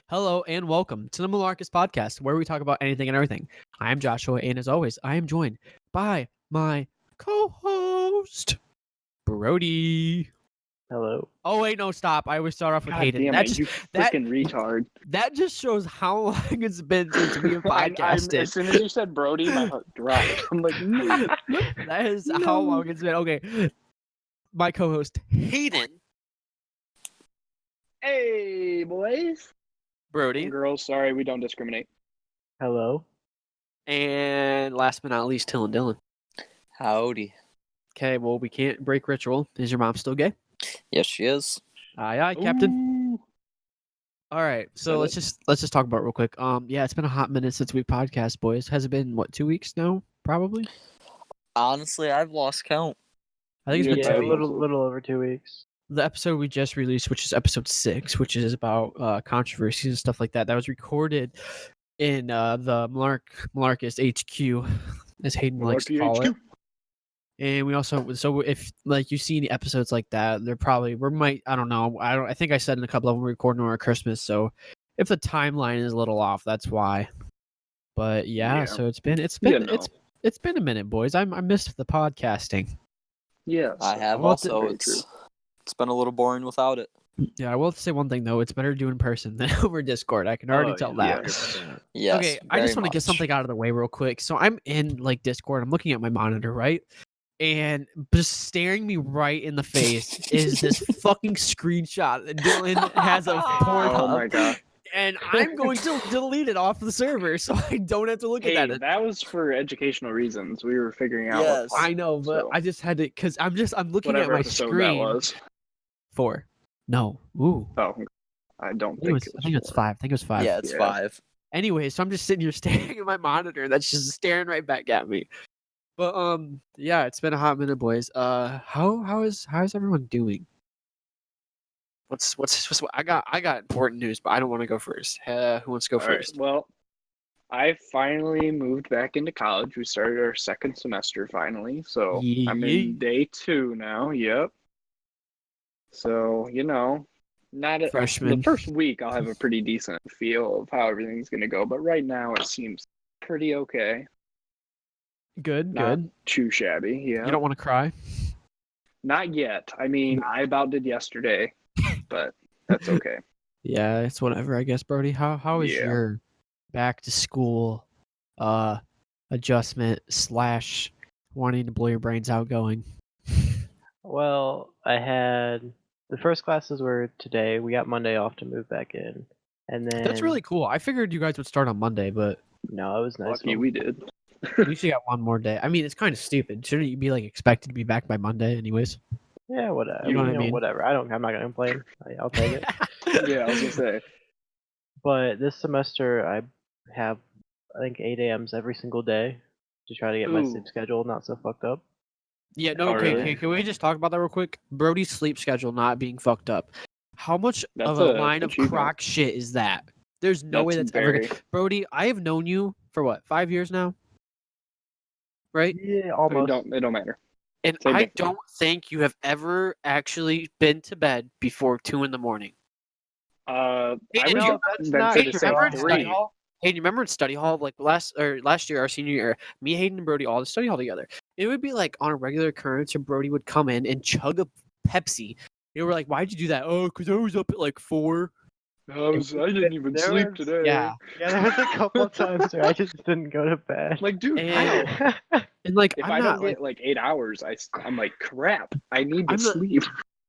Hello and welcome to the Malarkus Podcast, where we talk about anything and everything. I am Joshua, and as always, I am joined by my co-host, Brody. Hello. Oh wait, no, stop! I always start off with God Hayden. damn That it, just you that freaking retard. that just shows how long it's been since we have podcasted. As soon as you said Brody, my heart dropped. I'm like, no. That is No. how long it's been. Okay, my co-host Hayden, Hey, boys. Brody, And girls, sorry, we don't discriminate. Hello. and last but not least, Till and Dylan. Howdy. Okay, well, we can't break ritual. Is your mom still gay? Yes, she is. Aye, aye, Captain. Ooh. All right, so Got let's just talk about it real quick. Yeah, it's been a hot minute since we podcast, boys. Has it been 2 weeks now? Probably. Honestly, I've lost count. I think it's been Yeah, Yeah, 2 a weeks. little over 2 weeks. The episode we just released, which is episode 6, which is about controversies and stuff like that, that was recorded in the Malarkus HQ, as Hayden likes to call it. And we also, so if like you see any episodes like that, they're probably I don't know. I think I said in a couple of them we're recording over Christmas, so if the timeline is a little off, that's why. But yeah, Yeah. so it's been Yeah, no. it's been a minute, boys. I missed the podcasting. Yes. I have Well, also. very true. It's been a little boring without it. Yeah, I will say one thing though. It's better to do in person than over Discord. I can already tell that. Yes. Okay, I just very want to get much. something out of the way real quick. So I'm in like Discord. I'm looking at my monitor, right? And just staring me right in the face is this fucking screenshot that Dylan has of Pornhub. Oh my god. And I'm going to delete it off the server so I don't have to look Hey, at that. that was for educational reasons. We were figuring out Yes. I know, but so- I just had to because I'm looking whatever at my episode screen. that was. 4. No. Ooh. Oh, I don't I think, think I think it's 5. I think it was 5. Yeah, it's Yeah. 5. Anyway, so I'm just sitting here staring at my monitor that's just staring right back at me. But yeah, it's been a hot minute, boys. How's everyone doing? What's I got important news, but I don't want to go first. Who wants to go All right, first? well, I finally moved back into college. We started our second semester finally, so I'm Yee. in day 2 now. Yep. So not at, Freshman. the first week I'll have a pretty decent feel of how everything's gonna go, but right now it seems pretty okay. Good, Not good. too shabby. Yeah. You don't want to cry? Not yet. I mean, I about did yesterday, but that's okay. Yeah, it's whatever, I guess, Brody. How is Yeah. your back to school adjustment / wanting to blow your brains out going? Well, I had the first classes were today. We got Monday off to move back in, and then That's really cool. I figured you guys would start on Monday, but no, it was nice. Lucky we did. at least you got one more day. I mean, it's kind of stupid. Shouldn't you be like expected to be back by Monday, anyways? Yeah, whatever. You know what I mean? Whatever. I'm not gonna complain. I'll take it. Yeah, I was gonna say. But this semester, I have I think 8 a.m.s every single day to try to get my Ooh. sleep schedule not so fucked up. Yeah, no, Oh, okay, really? okay. Can we just talk about that real quick? Brody's sleep schedule not being fucked up. How much That's of a a line of achievement. crock shit is that? There's no way that's ever very. gonna... Brody, I have known you for what, 5 years now? Right? Yeah, It almost. don't matter. And Same I thing. don't think you have ever actually been to bed before 2 in the morning. I Hey, would no, that's venture not to Hey, say remember in study 3. hall? Hey, you remember in study hall, like last year, our senior year, me, Hayden, and Brody all to study hall together. It would be like on a regular occurrence, or Brody would come in and chug a Pepsi. They were like, "Why'd you do that?" Oh, because I was up at like 4. I didn't even There sleep was- today. Yeah, Yeah, there was a couple of times where I just didn't go to bed. Like, dude, And- how? and like If I'm I not don't like get like 8 hours, I'm like, crap. I need to I'm not- sleep.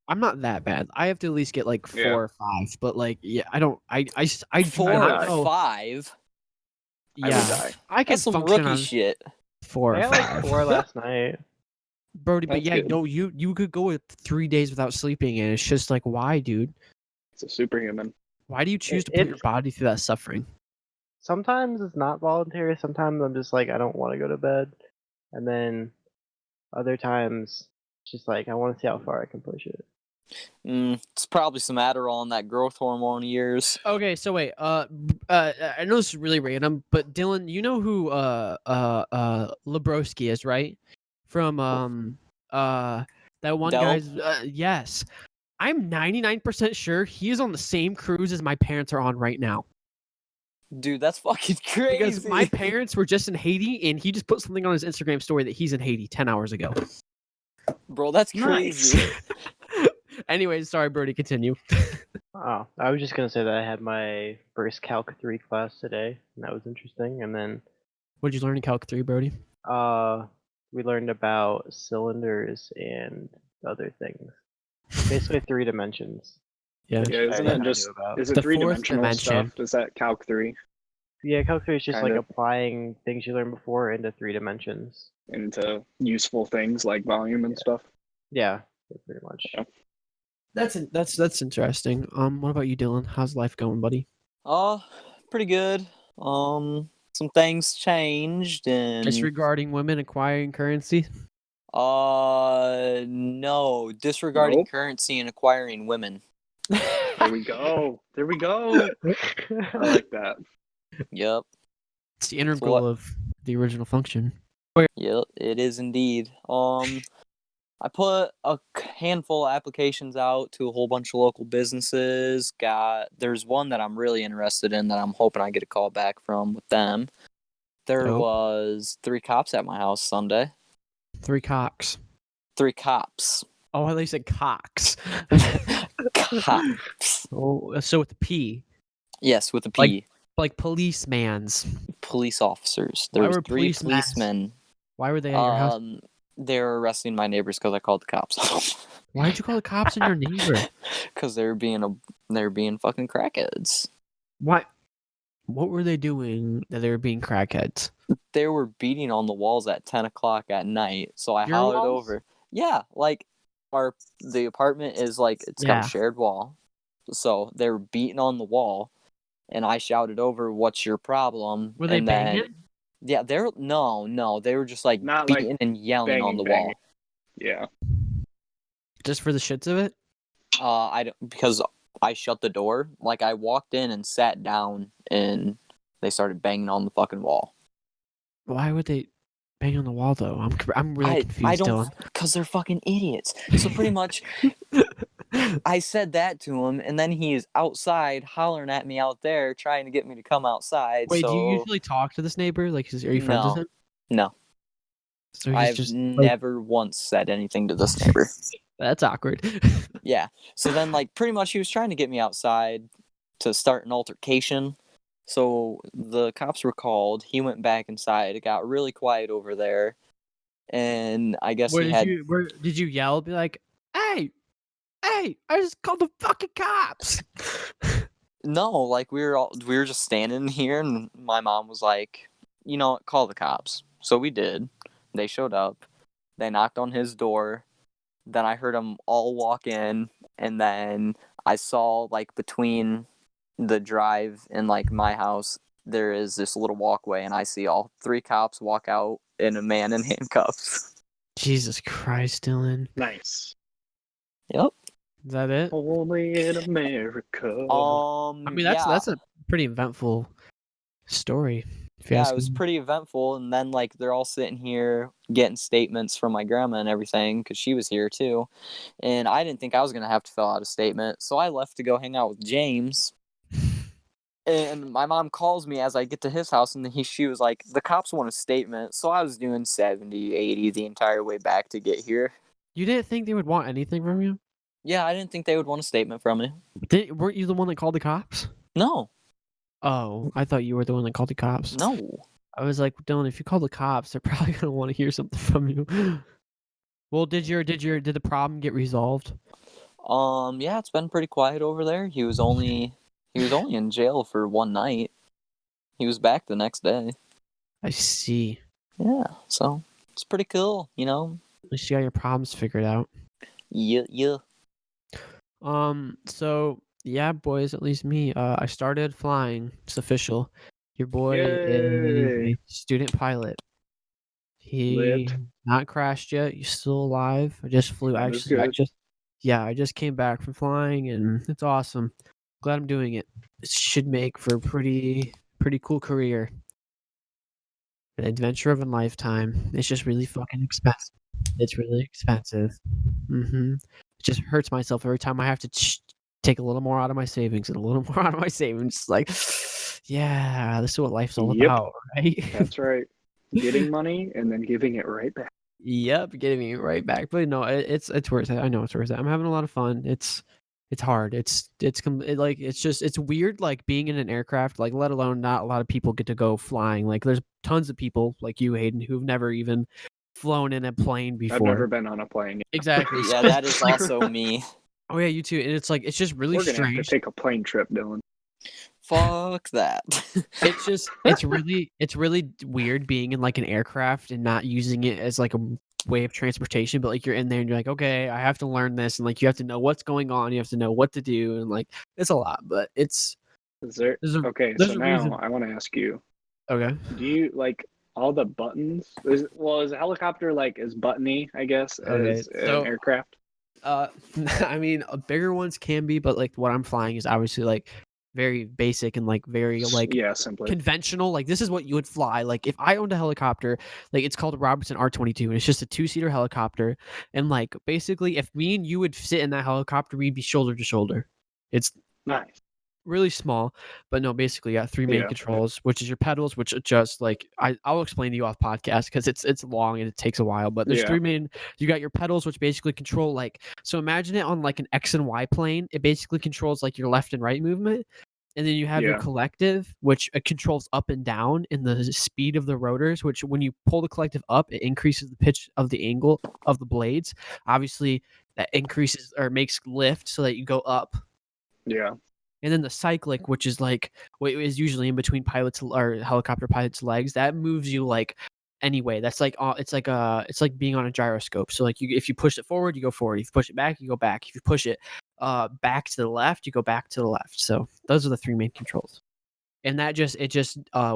I'm not that bad. I have to at least get like 4 Yeah. or 5. But like, yeah, I don't. I 4 do not or know. 5? I would Yeah, die. I can That's some function rookie on shit. 4 I or had like 5. 4 last night. Brody, but That's yeah, good. no, you could go with 3 days without sleeping, and it's just like, why, dude? It's a superhuman. Why do you choose to put your It's- body through that suffering? Sometimes it's not voluntary. Sometimes I'm just like I don't want to go to bed, and then other times it's just like I want to see how far I can push it. It's probably some Adderall and that growth hormone years. Okay, so wait, I know this is really random, but Dylan, you know who Lebrowski is, right? From that one Delp? guy's yes. I'm 99% sure he is on the same cruise as my parents are on right now. Dude, that's fucking crazy. Because my parents were just in Haiti, and he just put something on his Instagram story that he's in Haiti 10 hours ago. Bro, that's crazy. Nice. Anyways, sorry, Brody, continue. Oh, I was just gonna say that I had my first Calc 3 class today, and that was interesting. And then What did you learn in Calc 3, Brody? we learned about cylinders and other things. Basically 3 dimensions. Yeah. Yeah, isn't I it knew just about. is it The 3-dimensional fourth stuff? dimension. Is that Calc 3 Yeah, Calc 3 is just Kind like of. applying things you learned before into 3 dimensions. into useful things like volume and stuff? Yeah, pretty much. Yeah. That's interesting. What about you, Dylan? How's life going, buddy? Pretty good. Some things changed and Disregarding women acquiring currency. no, disregarding Nope. currency and acquiring women. There we go. There we go. I like that. Yep. It's the integral of the original function. Yep, it is indeed. I put a handful of applications out to a whole bunch of local businesses. There's one that I'm really interested in that I'm hoping I get a call back from with them. There Dope. was 3 cops at my house Sunday. 3 cocks. 3 cops. Oh, I thought you said cocks. Cops. Oh, so with the P, Yes, with a P. like policeman's. Police officers. Why There was were 3 policemen- policemen. Why were they at your house? They were arresting my neighbors because I called the cops on them. Why did you call the cops on your neighbor? Because they were being fucking crackheads. What were they doing that they were being crackheads? They were beating on the walls at 10 o'clock at night. So I Your hollered walls? over. Yeah, like the apartment is like it's got Yeah. a shared wall. So they were beating on the wall, and I shouted over, "What's your problem?" Were they and then, banging? yeah, they were just like Not like beating and yelling on the banging. wall. Yeah. Just for the shits of it? Because I shut the door. Like I walked in and sat down, and they started banging on the fucking wall. Why would they bang on the wall though? I'm really confused, I don't, Dylan. because they're fucking idiots. So pretty much, I said that to him, and then he is outside hollering at me out there, trying to get me to come outside. Wait, do you so usually talk to this neighbor? Like, are you friends with him? no, So he's I've just never once said anything to this neighbor. that's awkward. Yeah. So then, like, pretty much, he was trying to get me outside to start an altercation. So the cops were called. He went back inside. It got really quiet over there, and I guess Where he did had. did you yell? Be like, hey, I just called the fucking cops. No, like we were just standing here, and my mom was like, "You know what? Call the cops." So we did. They showed up. They knocked on his door. Then I heard them all walk in, and then I saw like between the drive and like my house, there is this little walkway, and I see all 3 cops walk out and a man in handcuffs. Jesus Christ, Dylan. Nice. Yep. Is that it? Only in America. I mean, that's a pretty eventful story. If you Yeah, ask it was me. pretty eventful. And then, like, they're all sitting here getting statements from my grandma and everything because she was here too. And I didn't think I was going to have to fill out a statement. So I left to go hang out with James. And my mom calls me as I get to his house, and she was like, the cops want a statement. So I was doing 70, 80 the entire way back to get here. You didn't think they would want anything from you? Yeah, I didn't think they would want a statement from me. Weren't you the one that called the cops? No, Oh, I thought you were the one that called the cops. no. I was like, Dylan, if you call the cops, they're probably gonna want to hear something from you. Well, did the problem get resolved? Yeah, it's been pretty quiet over there. He was only in jail for one night. He was back the next day. I see. Yeah, so it's pretty cool, you know. At least you got your problems figured out. Yeah. So yeah, boys, at least me. I started flying. It's official. Your boy is Yay. a student pilot. He Lit. not crashed yet. He's still alive. I just flew. That is I good. just came back from flying, and it's awesome. Glad I'm doing it. It should make for a pretty cool career. An adventure of a lifetime. It's just really fucking expensive. It's really expensive. It just hurts myself every time I have to take a little more out of my savings and a little more out of my savings. It's like, yeah, this is what life's all about, right? That's right. Getting money and then giving it right back. Yep, getting it right back. But no, it's worth it. I know it's worth it. I'm having a lot of fun. It's hard. It's weird, like being in an aircraft, like let alone not a lot of people get to go flying. Like there's tons of people like you, Hayden, who've never even flown in a plane before. I've never been on a plane. Exactly. Yeah, that is also me. Oh yeah, you too. And it's like it's just really We're gonna strange. have to take a plane trip, Dylan. Fuck that. It's really weird being in like an aircraft and not using it as like a way of transportation, but like you're in there and you're like, okay, I have to learn this, and like you have to know what's going on, you have to know what to do, and like it's a lot, but it's okay, so now reason. I want to ask you, okay, do you like all the buttons? Is a helicopter like as buttony, I guess, as an aircraft? I mean, bigger ones can be, but like what I'm flying is obviously like very basic and like very like simply conventional. Like this is what you would fly. Like if I owned a helicopter, like it's called a Robertson R-22, and it's just a 2-seater helicopter. And like basically, if me and you would sit in that helicopter, we'd be shoulder to shoulder. It's nice. Really small, but no, basically, yeah, 3 main controls, which is your pedals, which adjust like I'll explain to you off podcast because it's long and it takes a while. But there's 3 main. You got your pedals, which basically control like, so imagine it on like an X and Y plane. It basically controls like your left and right movement, and then you have your collective, which controls up and down in the speed of the rotors. Which when you pull the collective up, it increases the pitch of the angle of the blades. Obviously, that increases or makes lift so that you go up. Yeah. And then the cyclic, which is like what is usually in between pilots or helicopter pilots' legs, that moves you like anyway. That's like it's like being on a gyroscope. So like if you push it forward, you go forward. If you push it back, you go back. If you push it back to the left, you go back to the left. So those are the 3 main controls. And that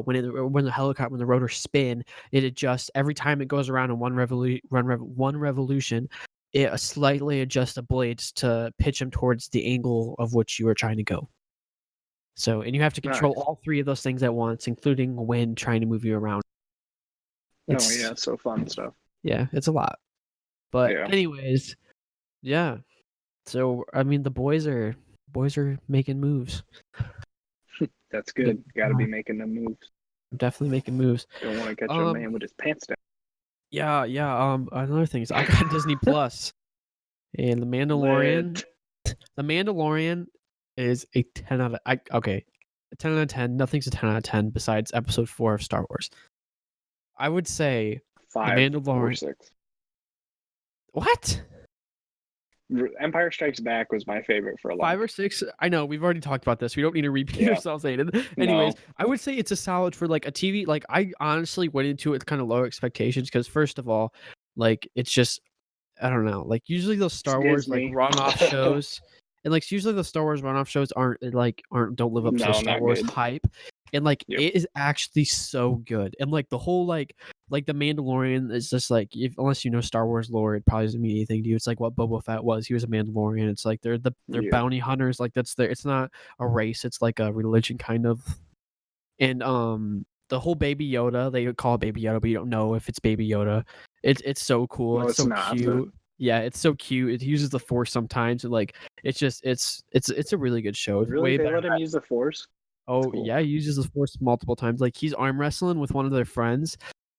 when the rotors spin, it adjusts every time it goes around in one revolution. It slightly adjusts the blades to pitch them towards the angle of which you are trying to go. So, and you have to control all 3 of those things at once, including wind trying to move you around. So fun stuff. Yeah, it's a lot. But anyways, yeah. So I mean, the boys are making moves. That's good. Got to be making them moves. Definitely making moves. Don't want to catch a man with his pants down. Yeah. Another thing is I got Disney Plus, and The Mandalorian. The Mandalorian is a 10 out of a 10 out of 10. Nothing's a 10 out of 10 besides Episode 4 of Star Wars. I would say 5 The Mandalorian. or 6. What? Empire Strikes Back was my favorite for a long 5 or 6. I know we've already talked about this. We don't need to repeat ourselves, Aiden. Anyways, I would say it's a solid for like a TV. Like I honestly went into it with kind of low expectations because first of all, like it's just I don't know. Like usually those Star Wars like runoff shows, and like usually the Star Wars runoff shows don't live up to the Star Wars hype. And like it is actually so good. And like the whole like the Mandalorian is just like unless you know Star Wars lore, it probably doesn't mean anything to you. It's like what Boba Fett was. He was a Mandalorian. It's like they're bounty hunters. Like it's not a race. It's like a religion kind of. And the whole Baby Yoda, they call it Baby Yoda, but you don't know if it's Baby Yoda. It's so cool. No, it's so not, cute. Yeah, it's so cute. It uses the Force sometimes, and like it's a really good show. It's really, way they let him use the Force. Oh cool. Yeah, he uses the Force multiple times. Like he's arm wrestling with one of their friends,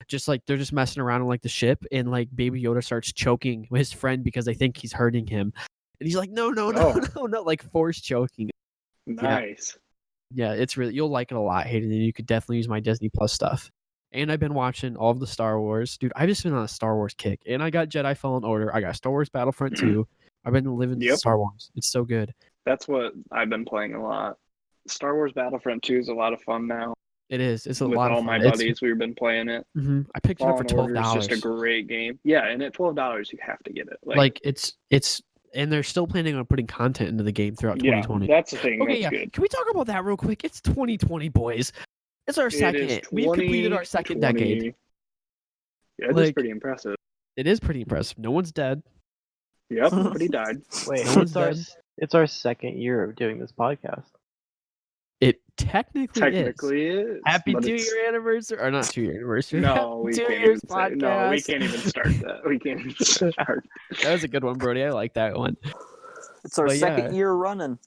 just like they're just messing around on like the ship, and like Baby Yoda starts choking his friend because they think he's hurting him, and he's like, no, like Force choking. Nice. Yeah, it's really you'll like it a lot, Hayden. And you could definitely use my Disney Plus stuff. And I've been watching all of the Star Wars, dude. I've just been on a Star Wars kick, and I got Jedi Fallen Order. I got Star Wars Battlefront 2. I've been living Star Wars. It's so good. That's what I've been playing a lot. Star Wars Battlefront 2 is a lot of fun now. It is. It's a with lot of all fun. my buddies. We've been playing it. Mm-hmm. I picked it up for $12. It's just a great game. Yeah, and at $12, you have to get it. Like it's, and they're still planning on putting content into the game throughout 2020. That's the thing. Okay, that's good. Can we talk about that real quick? It's 2020, boys. It's our second. We've completed our second decade. Yeah, it's pretty impressive. It is pretty impressive. No one's dead. Yep, nobody died. Wait, No one's dead. It's our second year of doing this podcast. It technically is. Happy but 2-year anniversary, or not 2-year anniversary. No, we 2 can't years even say, no, we podcast. can't even start that. We can't even start. That was a good one, Brody. I like that one. It's our But second yeah. year running.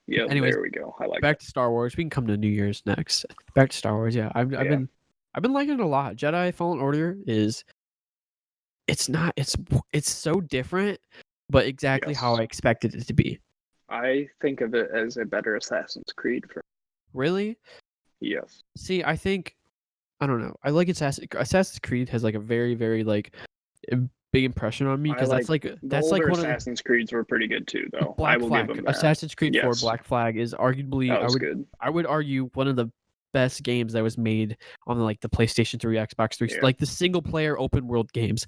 Yeah, Anyways, there we go. I like Back that. to Star Wars. We can come to New Year's next. Back to Star Wars. Yeah, I've been liking it a lot. Jedi Fallen Order is. It's not. It's so different, but exactly how Yes. I expected it to be. I think of it as a better Assassin's Creed. Really? Yes. See, I think I don't know. I like Assassin's Creed has like a very, very like big impression on me because that's like the older Assassin's Creeds were pretty good too, though. Black I will Flag. give them that. Assassin's Creed 4 Yes. Black Flag is arguably That was good. I would argue one of the best games that was made on like the PlayStation 3, Xbox 3, Yeah. like the single player open world games.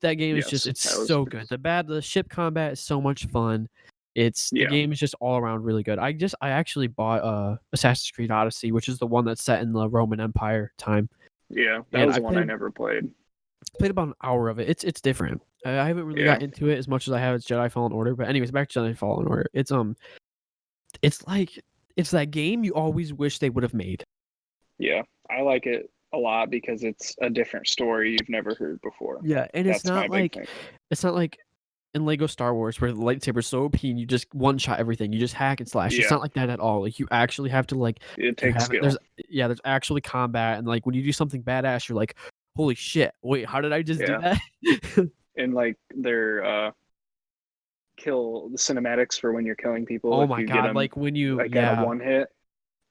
That game is just Yes, that was so good. good. The ship combat is so much fun. The game is just all around really good. I actually bought Assassin's Creed Odyssey, which is the one that's set in the Roman Empire time. Yeah, that And was I one I played- never played. Played about an hour of it. It's different. I haven't really got into it as much as I have as Jedi Fallen Order. But anyways, back to Jedi Fallen Order. It's that game you always wish they would have made. Yeah, I like it a lot because it's a different story you've never heard before. Yeah, and That's it's not my big like thing. it's not like in Lego Star Wars where the lightsaber's so OP and you just one shot everything. You just hack and slash. Yeah. It's not like that at all. Like you actually have to like It takes skill. there's actually combat, and like when you do something badass, you're like, holy shit! Wait, how did I just do that? And like their kill the cinematics for when you're killing people. Oh if my you get god! 'em, Like when you at a one hit,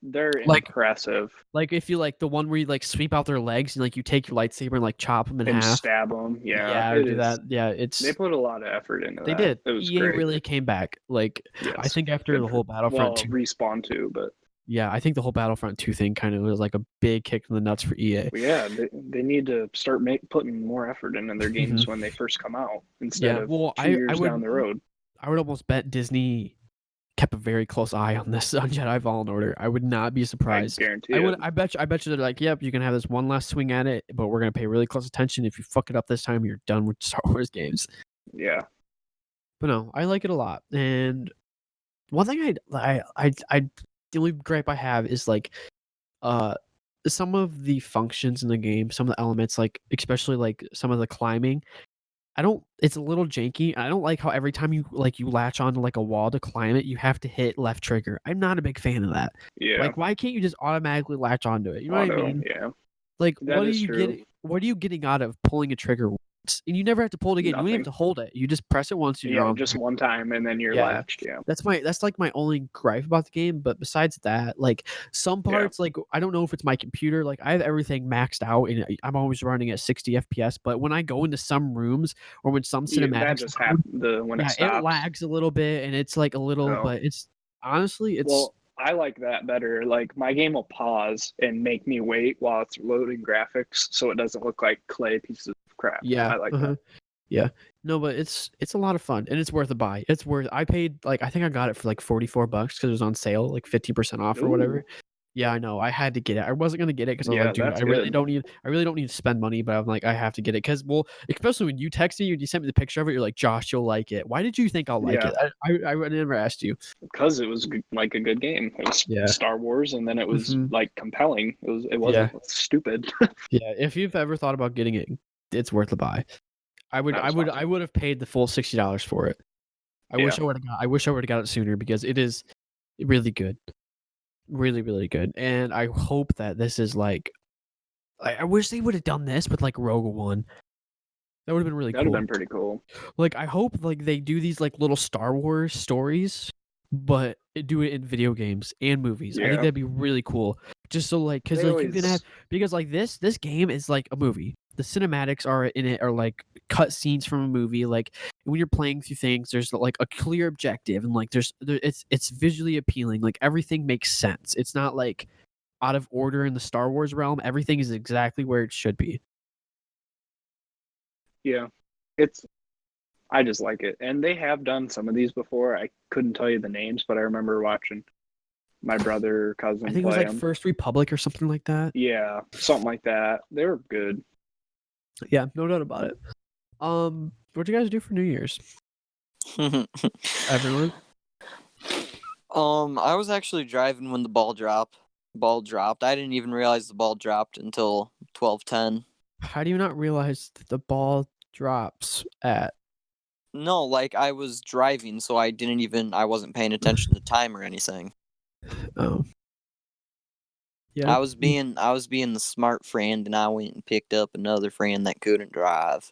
they're Like- impressive. like if you like the one where you like sweep out their legs and like you take your lightsaber and like chop them in And half. stab them. Yeah, it do is- that. Yeah, it's They put a lot of effort into they that. did. It was EA great. really came back. Like I Yes. think after Good the for- whole Battlefront well, 2, Respawn too, but yeah, I think the whole Battlefront 2 thing kind of was like a big kick in the nuts for EA. yeah, they need to start putting more effort into their games when they first come out instead of 2 years down the road. I would almost bet Disney kept a very close eye on this on Jedi Fallen Order. I would not be I surprised. guarantee I it. would. I bet you they're like, yep, you can have this one last swing at it, but we're gonna pay really close attention. If you fuck it up this time, you're done with Star Wars games. Yeah. But no, I like it a lot. And one thing the only gripe I have is like, some of the functions in the game, some of the elements, like especially like some of the climbing. It's a little janky. I don't like how every time you latch onto like a wall to climb it, you have to hit left trigger. I'm not a big fan of that. Yeah. Like, why can't you just automatically latch onto it? You know what I Auto, mean? Yeah. Like, That what are is you true. getting? What are you getting out of pulling a trigger once? And you never have to pull it again. You don't even have Nothing. to hold it. You just press it once. And you're Yeah, on just there. one time and then you're Yeah. latched. Yeah. That's like my only gripe about the game. But besides that, like some Yeah. parts, like I don't know if it's my computer. Like I have everything maxed out, and I'm always running at 60 FPS. But when I go into some rooms or when some Yeah, that cinematics, just load, happened when it yeah, stops. it lags a little bit, and it's like a little. Oh. But it's honestly, it's Well, I like that better. Like my game will pause and make me wait while it's loading graphics, so it doesn't look like clay pieces of crap. yeah, I like that. Yeah, no, but it's a lot of fun and it's worth a buy. It's worth. I paid like I think I got it for like $44 because it was on sale, like 50% off or whatever. Ooh. Yeah, I know. I had to get it. I wasn't gonna get it because I was Yeah, like, dude, that's I really good. don't need. I really don't need to spend money, but I'm like, I have to get it because, well, especially when you text me, you sent me the picture of it. You're like, Josh, you'll like it. Why did you think I'll like Yeah. it? I never asked you. Because it was like a good game. It was Yeah. Star Wars, and then it was Mhm. like compelling. It wasn't stupid. Yeah, if you've ever thought about getting it, it's worth a buy. I would have paid the full $60 for it. I wish I would have got it sooner because it is really good. Really, really good. And I hope that this is like I wish they would have done this with like Rogue One. That would have been really That'd cool. have been pretty cool. Like I hope like they do these like little Star Wars stories, but do it in video games and movies. I think Yeah. that'd be really cool. Just so like because They like you can have because like this game is like a movie. The cinematics are in it are like cut scenes from a movie. Like when you're playing through things, there's like a clear objective and like it's visually appealing. Like everything makes sense. It's not like out of order in the Star Wars realm. Everything is exactly where it should be. Yeah, I just like it, and they have done some of these before. I couldn't tell you the names, but I remember watching my brother or cousin I think it was play like them. First Republic or something like that. Yeah, something like that. They were good. Yeah, no doubt about it. What'd you guys do for New Year's? Everyone? I was actually driving when the ball dropped. I didn't even realize the ball dropped until 12:10. How do you not realize that the ball drops at? No, like I was driving, so I wasn't paying attention to time or anything. Oh. Yeah. I was being the smart friend, and I went and picked up another friend that couldn't drive.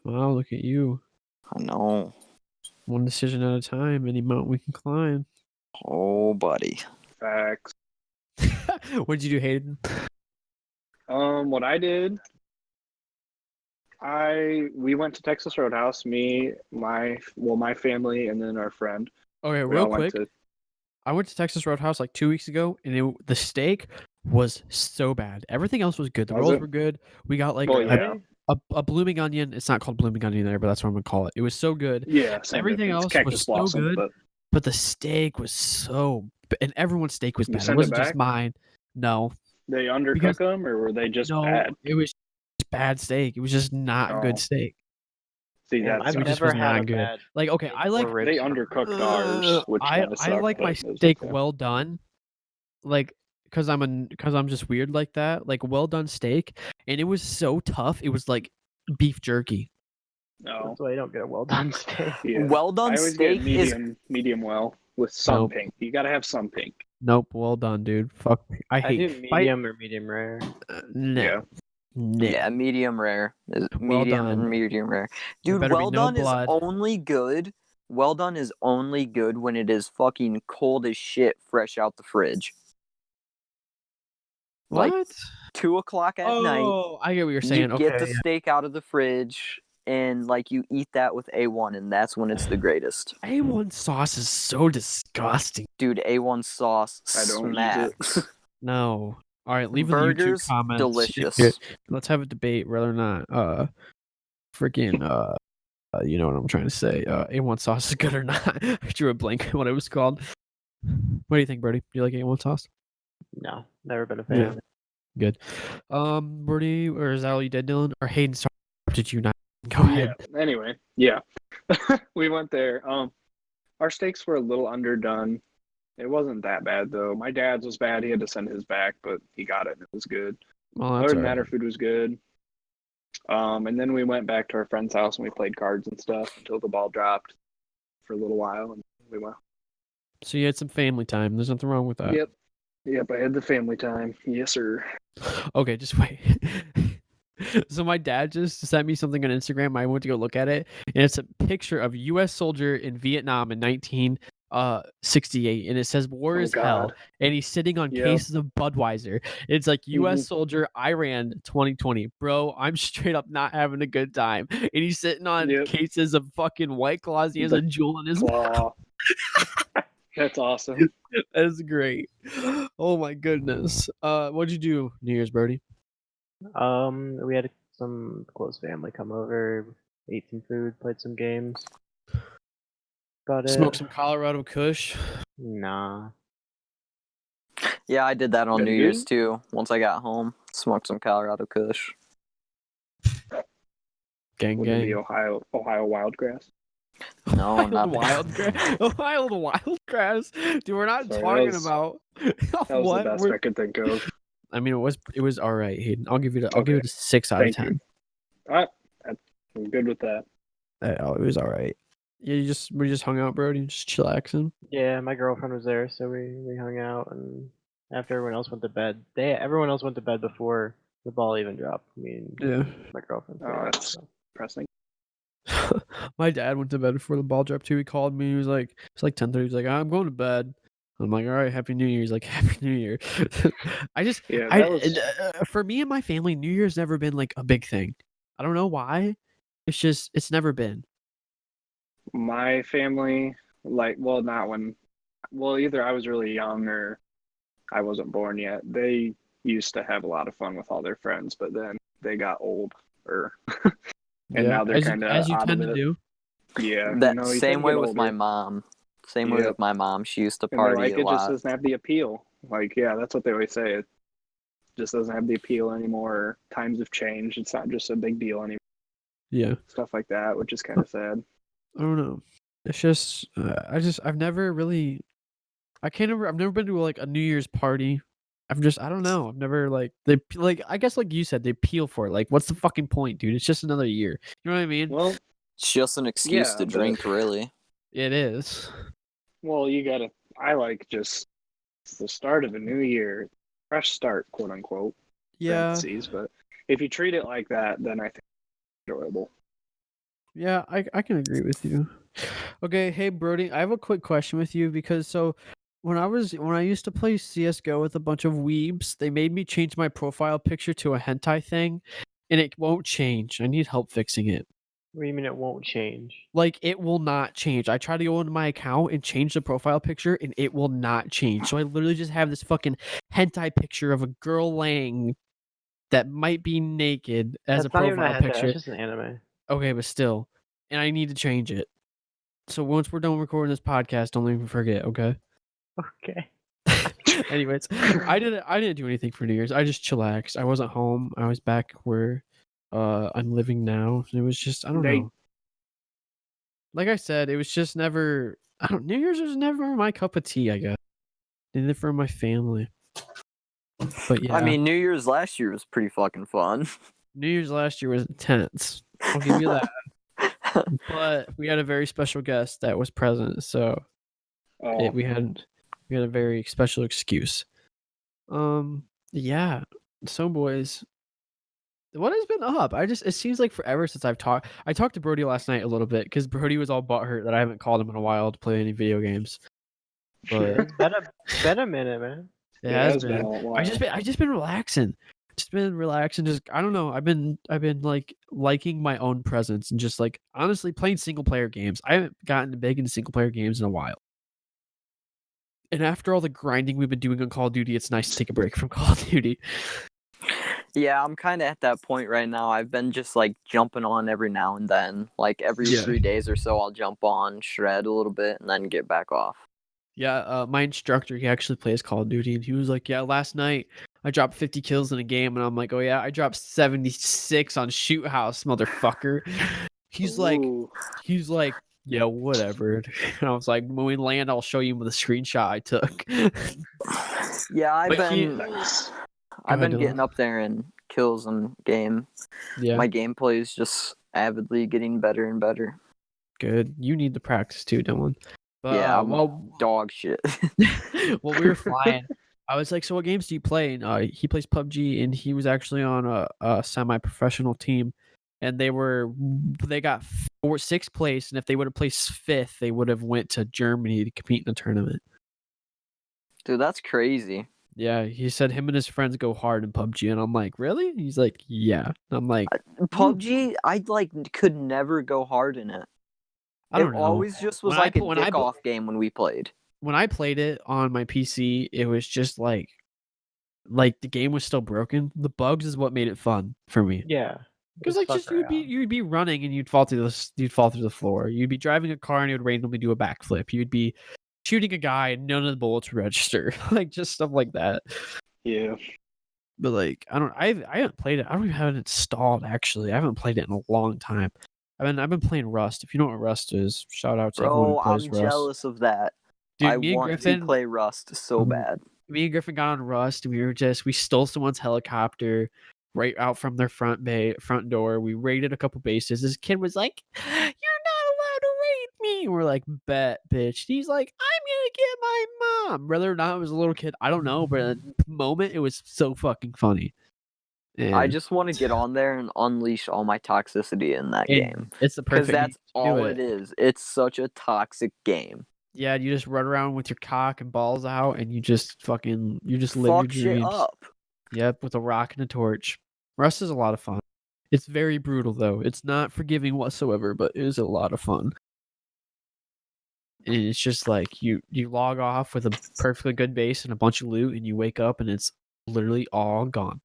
Wow, look at you. I know. One decision at a time. Any mountain we can climb. Oh, buddy. Facts. What did you do, Hayden? What I did, we went to Texas Roadhouse. Me, my family, and then our friend. Okay, We real all went quick. to- I went to Texas Roadhouse like 2 weeks ago, and the steak was so bad. Everything else was good. The Was rolls it? were good. We got like Well, yeah. a blooming onion. It's not called blooming onion there, but that's what I'm gonna call it. It was so good. Yeah, same Everything difference. else Cactus was so blossom, good, but the steak was so. And everyone's steak was You bad. It send it wasn't just back? mine. No, They undercook Because- them, or were they just no, bad? it was just bad steak. It was just not Oh. good steak. See, Damn, that's I've it just never was had not a good. bad Like, okay, steak I like. or ribs they from- undercooked ours, which I kinda sucked, like my but it was steak okay. well done, like because I'm just weird like that. Like well done steak, and it was so tough. It was like beef jerky. No. That's why you don't get a well done steak. Yeah. Well I done always steak get is medium well with some Nope. pink. You gotta have some pink. Nope, well done, dude. Fuck, I I hate. do medium or medium rare. No, Yeah. no. yeah, medium rare. Well Medium done. and medium rare. There Dude, better be well no done is blood. only good. Well done is only good when it is fucking cold as shit, fresh out the fridge. Like, What? 2:00 at night. Oh, I get what you're saying. You get the Okay, steak out of the fridge, and like you eat that with A1, and that's when it's the greatest. A1 sauce is so disgusting. Dude, A1 sauce I don't use smacks. it. No. All right, leave in the Burgers, YouTube comments. delicious. Here, let's have a debate whether or not freaking you know what I'm trying to say. A1 sauce is good or not. I drew a blank what it was called. What do you think, Birdie? Do you like A1 sauce? No, never been a fan. Yeah. Good. Birdie, or is that all you did, Dylan? Or Hayden, sorry, did you not? Go ahead. Yeah. Anyway, yeah. We went there. Our steaks were a little underdone. It wasn't that bad though. My dad's was bad. He had to send his back, but he got it and it was good. Well, Other that's than all that, right. our food was good. And then we went back to our friend's house and we played cards and stuff until the ball dropped for a little while, and we went. So you had some family time. There's nothing wrong with that. Yep. I had the family time. Yes, sir. Okay, just wait. So my dad just sent me something on Instagram. I went to go look at it, and it's a picture of a U.S. soldier in Vietnam in 1968, and it says "War Oh, is hell," God. and he's sitting on Yeah. cases of Budweiser. It's like U.S. Mhm. soldier, Iran 2020. Bro, I'm straight up not having a good time, and he's sitting on Yep. cases of fucking White Claws. He has The a jewel in his mouth. Claw. That's awesome. That's great. Oh my goodness. What'd you do New Year's, Birdie? We had some close family come over, ate some food, played some games. Got it. Smoke some Colorado Kush. Nah. Yeah, I did that on Good New Year's dude. too. Once I got home, smoked some Colorado Kush. Gang Would it be gang. Ohio Wildgrass? No, Wild not Wildgrass. Wild Wildgrass. Dude, we're not Sorry, talking that was- about That was what. the best We're- I could think of. I mean, it was all right, Hayden. I'll give it a 6 out of Thank you. 10. I'm good with that. It was all right. Yeah, we just hung out, Brody, just chillaxing. Yeah, my girlfriend was there, so we hung out, and after everyone else went to bed, everyone else went to bed before the ball even dropped. I mean, Yeah. my girlfriend. Oh, that's depressing. My dad went to bed before the ball dropped too. He called me. He was like, it's like 10:30. He's like, I'm going to bed. I'm like, all right, Happy New Year. He's like, Happy New Year. Yeah, I that was for me and my family, New Year's never been like a big thing. I don't know why. It's never been. my family. Not when. Well, either I was really young or I wasn't born yet. They used to have a lot of fun with all their friends, but then they got old, and now they're kind of as you out tend of to it. do. Yeah, that you same tend way to get with my older. mom. Same way Yep. with my mom. She used to And they're party like, a it just lot. doesn't have the appeal. Like, yeah, that's what they always say. It just doesn't have the appeal anymore. Times have changed. It's not just a big deal anymore. Yeah. Stuff like that, which is kind of sad. I don't know. It's just I've never really I can't remember. I've never been to like a New Year's party. I don't know. I've never I guess like you said, they peel for it. Like, what's the fucking point, dude? It's just another year. You know what I mean? Well, It's just an excuse Yeah, to but- drink, really. It is. well, I like just it's the start of a new year, fresh start, quote unquote. Yeah. Parentheses, but if you treat it like that, then I think it's enjoyable. Yeah, I can agree with you. Okay, hey Brody, I have a quick question with you because when I used to play CS:GO with a bunch of weebs, they made me change my profile picture to a hentai thing, and it won't change. I need help fixing it. What do you mean it won't change? Like it will not change. I tried to go into my account and change the profile picture, and it will not change. So I literally just have this fucking hentai picture of a girl laying that might be naked as That's a not even a profile hentai, picture. That's just an anime. Okay, but still, and I need to change it. So once we're done recording this podcast, don't even forget, okay? Okay. Anyways, I didn't do anything for New Year's. I just chillaxed. I wasn't home. I was back where I'm living now. It was just I don't know. Like I said, it was just never New Year's was never my cup of tea, I guess. Did it for my family. But yeah. I mean, New Year's last year was pretty fucking fun. New Year's last year was intense. I'll give you that. But we had a very special guest that was present, so Oh, we had a very special excuse. Yeah. So boys, what has been up? It seems like forever since I talked to Brody last night a little bit because Brody was all butthurt that I haven't called him in a while to play any video games. But It's been a minute, man. it has been been. a while. I just been relaxing. Just been relaxing. Just I don't know. I've been like liking my own presence and just like honestly playing single player games. I haven't gotten big into single player games in a while. And after all the grinding we've been doing on Call of Duty, it's nice to take a break from Call of Duty. Yeah, I'm kind of at that point right now. I've been just like jumping on every now and then. Like every Yeah. 3 days or so, I'll jump on, shred a little bit, and then get back off. Yeah, my instructor, he actually plays Call of Duty, and he was like, "Yeah, last night I dropped 50 kills in a game," and I'm like, "Oh yeah, I dropped 76 on Shoot House, motherfucker." He's like, Ooh. "Yeah, whatever." And I was like, "When we land, I'll show you the screenshot I took." Yeah, I've But he- been Nice. I've ahead, been Dylan. getting up there in kills and game. Yeah, My gameplay is just avidly getting better and better. good. You need to practice too, Dylan. But, Yeah, well, Dog shit. well, we were flying. I was like, "So what games do you play?" And he plays PUBG, and he was actually on a semi-professional team, and they got 6th place, and if they would have placed 5th, they would have went to Germany to compete in a tournament. Dude, that's crazy. Yeah, he said him and his friends go hard in PUBG, and I'm like, "Really?" He's like, "Yeah." I'm like, PUBG, I like could never go hard in it. I don't It know. always just was When I like put- a when I dick put- off game when we played. When I played it on my PC, it was just like the game was still broken. The bugs is what made it fun for me. Yeah. Because Just like fuck just around. you'd be running and you'd fall through the floor. You'd be driving a car and it would randomly do a backflip. You'd be shooting a guy and none of the bullets would register. Like just stuff like that. Yeah. But like I haven't played it. I don't even have it installed actually. I haven't played it in a long time. I've been playing Rust. If you know what Rust is, shout out to everyone who Bro, plays I'm Rust. jealous of that. Dude, I me and want Griffin to play Rust so Mhm. bad. me and Griffin got on Rust and we stole someone's helicopter right out from their front door. We raided a couple bases. This kid was like, "You're not allowed to raid me." And we're like, "Bet, bitch." He's like, "I'm gonna get my mom." Whether or not it was a little kid, I don't know, but at the moment it was so fucking funny. I And- just want to get on there and unleash all my toxicity in that and game. It's the Because perfect that's game to do all it is. It's such a toxic game. Yeah, you just run around with your cock and balls out, and you just live Fuck your shit dreams. up. Yep, with a rock and a torch. Rust is a lot of fun. It's very brutal though. It's not forgiving whatsoever, but it is a lot of fun. And it's just like you log off with a perfectly good base and a bunch of loot, and you wake up and it's literally all gone.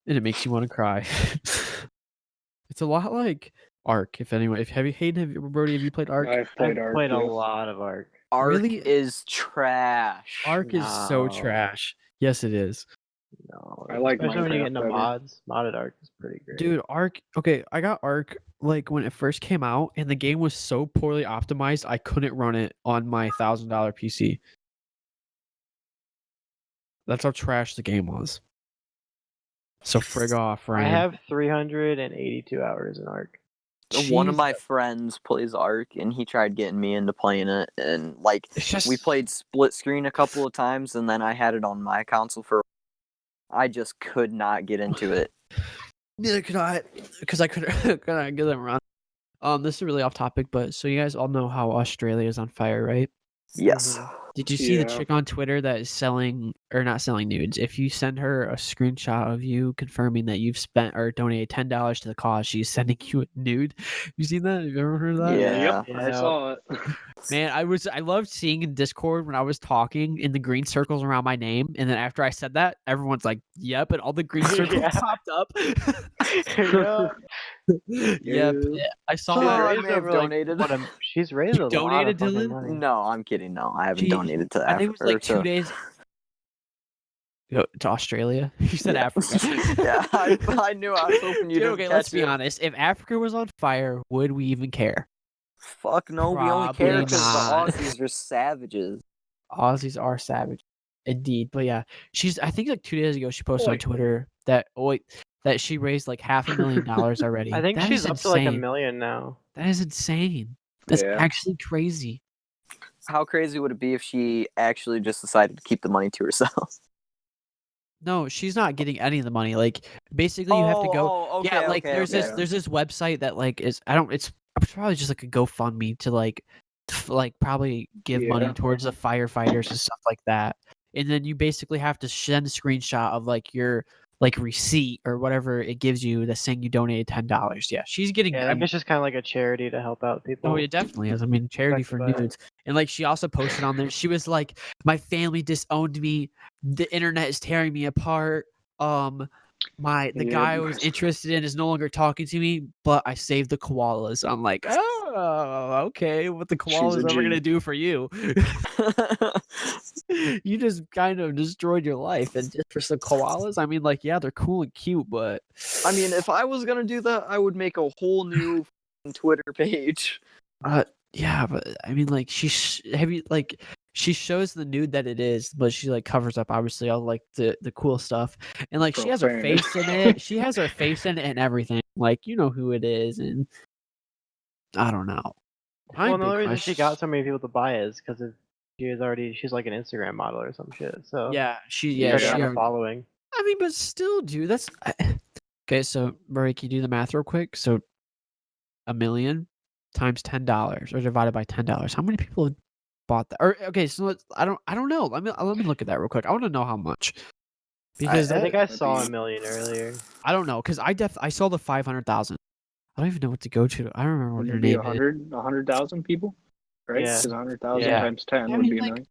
And it makes you want to cry. It's a lot like Ark. If anyone, Brody, have you played Ark? I've I've played Ark. played a yeah. lot of Ark. Ark Really? is trash. Ark is so No. trash. Yes, it is. No, I like especially when you Minecraft get into better. mods. Modded Ark is pretty great. Dude, Ark. Okay, I got Ark like when it first came out, and the game was so poorly optimized, I couldn't run it on my $1,000 PC. That's how trash the game was. So frig off, I Ryan. have 382 hours in Ark. One of my Jesus. friends plays Ark, and he tried getting me into playing it, and like It's just we played split screen a couple of times, and then I had it on my console for. I just could not get into it. Neither could I, because I couldn't get them around. This is really off topic, but so you guys all know how Australia is on fire, right? Yes. Did you see the Yeah. chick on Twitter that is selling or not selling nudes? If you send her a screenshot of you confirming that you've spent or donated $10 to the cause, she's sending you a nude. You seen that? Have you ever heard of that? Yeah. Yep, I saw it. Man, I loved seeing in Discord when I was talking in the green circles around my name, and then after I said that, everyone's like, "Yep," and all the green circles Yeah. popped up. Yeah. Yep, I saw Oh, that. I raised may have over, like, donated. she's raised You a lot of donated, fucking Dylan? money. No, I'm kidding. No, I haven't She- donated to I think it was Africa. like 2 days. Go to Australia. You said Africa. Yeah, I knew. I was hoping you Dude, didn't okay, catch let's be it. honest. If Africa was on fire, would we even care? Fuck no, we only care Probably because not. the Aussies are savages. Aussies are savage, indeed. But yeah, I think like 2 days ago she posted on Oi. Twitter that that she raised like $500,000 already. I think That she's is up to like $1 insane. million now. That is insane. That's Yeah. actually crazy. How crazy would it be if she actually just decided to keep the money to herself? No, she's not getting any of the money. Like basically, you have to go. Oh, okay, Yeah, like okay, there's okay. this website that like is it's probably just like a GoFundMe to like probably give money Yeah. towards the firefighters and stuff like that. And then you basically have to send a screenshot of like your like receipt or whatever it gives you that's saying you donated $10. Yeah, she's getting. Yeah, I think it's just kind of like a charity to help out people. Oh, it definitely is. I mean, charity for affected by it. nudes. And like she also posted on there, she was like, "My family disowned me. The internet is tearing me apart. The guy I was interested in is no longer talking to me, but I saved the koalas." I'm like, "Oh, okay. What the She's koalas a ever gonna G. do for you? You just kind of destroyed your life, and just for some koalas. I mean, like, yeah, they're cool and cute, but I mean, if I was gonna do that, I would make a whole new f***ing Twitter page. yeah, but I mean, like, she shows the nude that it is, but she like covers up obviously all like the cool stuff, and like she has her Profane. face in it. She has her face in it and everything. Like, you know who it is, and I don't know. My Well, the big only reason she question- got so many people to buy it is because she's like an Instagram model or some shit. So yeah, she she already she had a already- following. I mean, but still, dude, that's okay. So, Murray, can you do the math real quick? So, $1 million times $10 or divided by $10. How many people have bought that? Or okay, so I don't know. Let me look at that real quick. I want to know how much because I think I that'd saw be- $1 million earlier. I don't know because I saw the 500,000. I don't even know what to go to. I don't remember what Wouldn't her it be name is. 100,000 people? Right? Yeah. Because 100,000 Yeah. times 10 I would mean, be like, nice.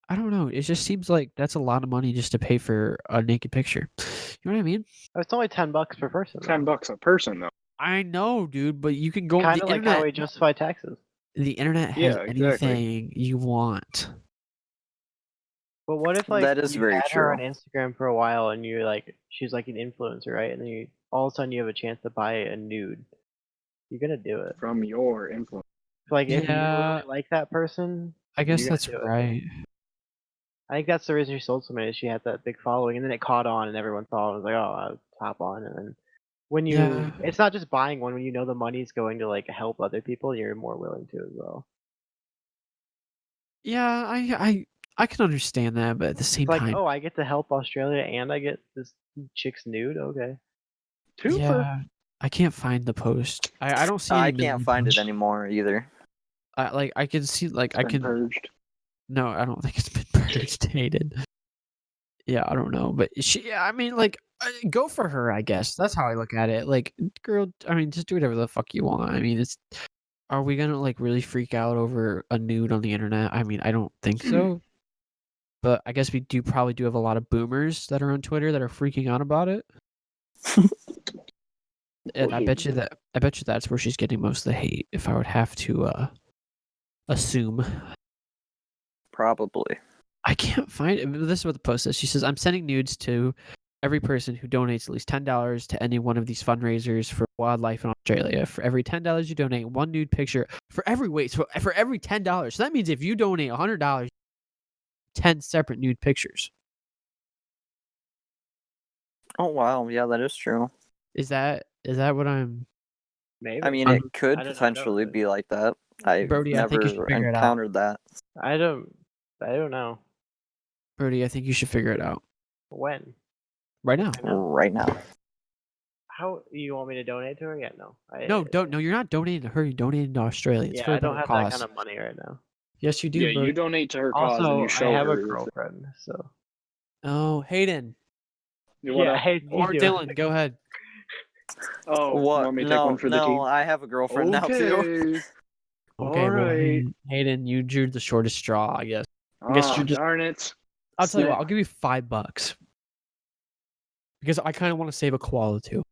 I don't know. It just seems like that's a lot of money just to pay for a naked picture. You know what I mean? It's only $10 per person. $10 a person, though. I know, dude, but you can go on Kind the of like internet. how we justify taxes. The internet has Yeah, exactly. anything you want. But what if like That is you very had her on true. Instagram for a while and you're like she's like an influencer, right? And then all of a sudden you have a chance to buy a nude. You're gonna do it. From your influence. Like if you Yeah. really like that person, I guess You're gonna that's do it. right. I think that's the reason she sold so many. She had that big following, and then it caught on, and everyone saw it and was like, "Oh, I'll top on." And then when you, Yeah. it's not just buying one. When you know the money's going to like help other people, you're more willing to as well. Yeah, I can understand that, but at the same It's like, time, oh, I get to help Australia, and I get this chick's nude. Okay. Two yeah, I can't find the post. I don't see. I any can't million find it posts. anymore either. I can see I can. purged. No, I don't think it's been purged, hated. Yeah, I don't know, but I mean, like, go for her. I guess that's how I look at it. Like, girl, I mean, just do whatever the fuck you want. I mean, are we gonna like really freak out over a nude on the internet? I mean, I don't think so. But I guess we probably do have a lot of boomers that are on Twitter that are freaking out about it. And I bet you that's where she's getting most of the hate. If I would have to assume. Probably. I can't find it. This is what the post says. She says, "I'm sending nudes to every person who donates at least $10 to any one of these fundraisers for wildlife in Australia. For every $10 you donate, one nude picture for every so for every $10. So that means if you donate $100, 10 separate nude pictures. Oh wow, yeah, that is true. Is that what I'm? Maybe. I mean, Um, it could I don't know, potentially be like that. I Brody, I think you should never figure it out. encountered that. I don't know. Brody, I think you should figure it out When? right now. I know. Right now. How you want me to donate to her? Yeah, no. No, don't. No, you're not donating to her. You're donating to Australia. It's Yeah, for a I don't better have cause. that kind of money right now. Yes, you do, Yeah, bro. you donate to her cause and Also, you I show have a her. girlfriend, so. Oh, Hayden Yeah, hey, or Dylan, go ahead. Oh, you What? want me to take No, one for the no, team? I have a girlfriend now too. Okay. Okay, All well, right. Hayden, you drew the shortest straw, I guess. I guess Ah, you're just. darn it. I'll tell you what. Snap. I'll give you $5 because I kind of want to save a koala too.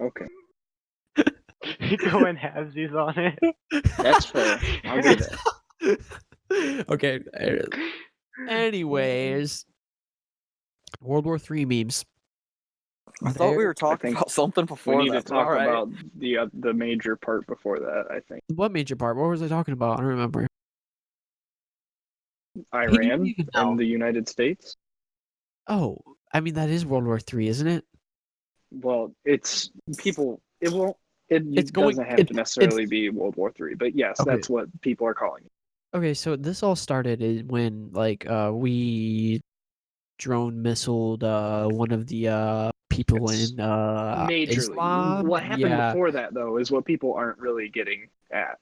Okay, Go and halvesies on it. that's fair. I'll do that. Okay. Anyways, World War III memes. I thought we were talking think about something We before need that. to talk all right. about the major part before that, I think. What major part? What was I talking about? I don't remember. Iran even know. and the United States. Oh, I mean that is World War III, isn't it? Well, it's people. It won't. It It's going- doesn't have to necessarily be World War III, but yes, Okay. that's what people are calling it. Okay, so this all started when we drone missiled one of the people It's in Majorly. Islam. What happened Yeah. before that, though, is what people aren't really getting at.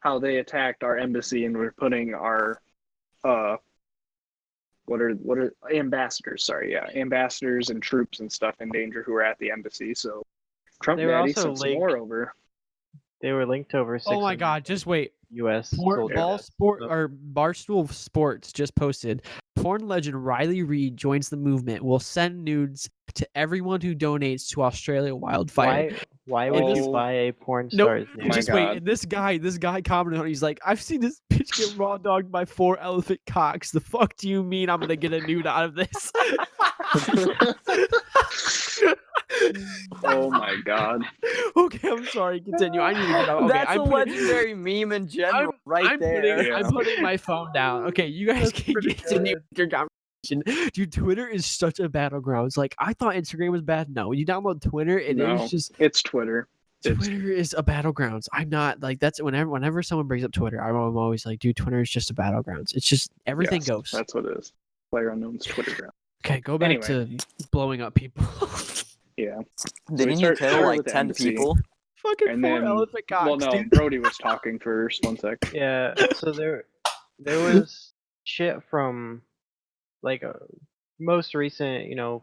How they attacked our embassy and were putting our what are ambassadors? Sorry, yeah, ambassadors and troops and stuff in danger who were at the embassy. So Trump They were Daddy also sent some linked- more over. They were linked to over 600 Oh my God! Just wait. U.S. soldier deaths. Barstool Sports just posted. Porn legend Riley Reid joins the movement. Will send nudes to everyone who donates to Australia wildfire. Why would you Oh. buy a porn No, star's my nude? just God. wait. And this guy commented on it. He's like, I've seen this bitch get raw dogged by 4 elephant cocks. The fuck do you mean I'm gonna get a nude out of this? Oh my God! Okay, I'm sorry. Continue. I need to get out. Okay, That's a legendary meme in general, I'm there. I'm putting my phone down. Okay, you guys can pretty continue good. with your conversation. Dude, Twitter is such a battleground. It's like I thought Instagram was bad. No, you download Twitter, it No, is just it's Twitter. Twitter is a battlegrounds. I'm not like that's whenever someone brings up Twitter, I'm always like, dude, Twitter is just a battlegrounds. It's just everything Yes, goes. That's what it is. PlayerUnknown's Twitter ground. Okay, go back to blowing up people. Yeah. Didn't So you it kill started like with the 10 embassy. people? Fucking And 4 then- elephant cocks, Well, no, dude. Brody was talking first. One sec. Yeah, so there was shit from like most recent, if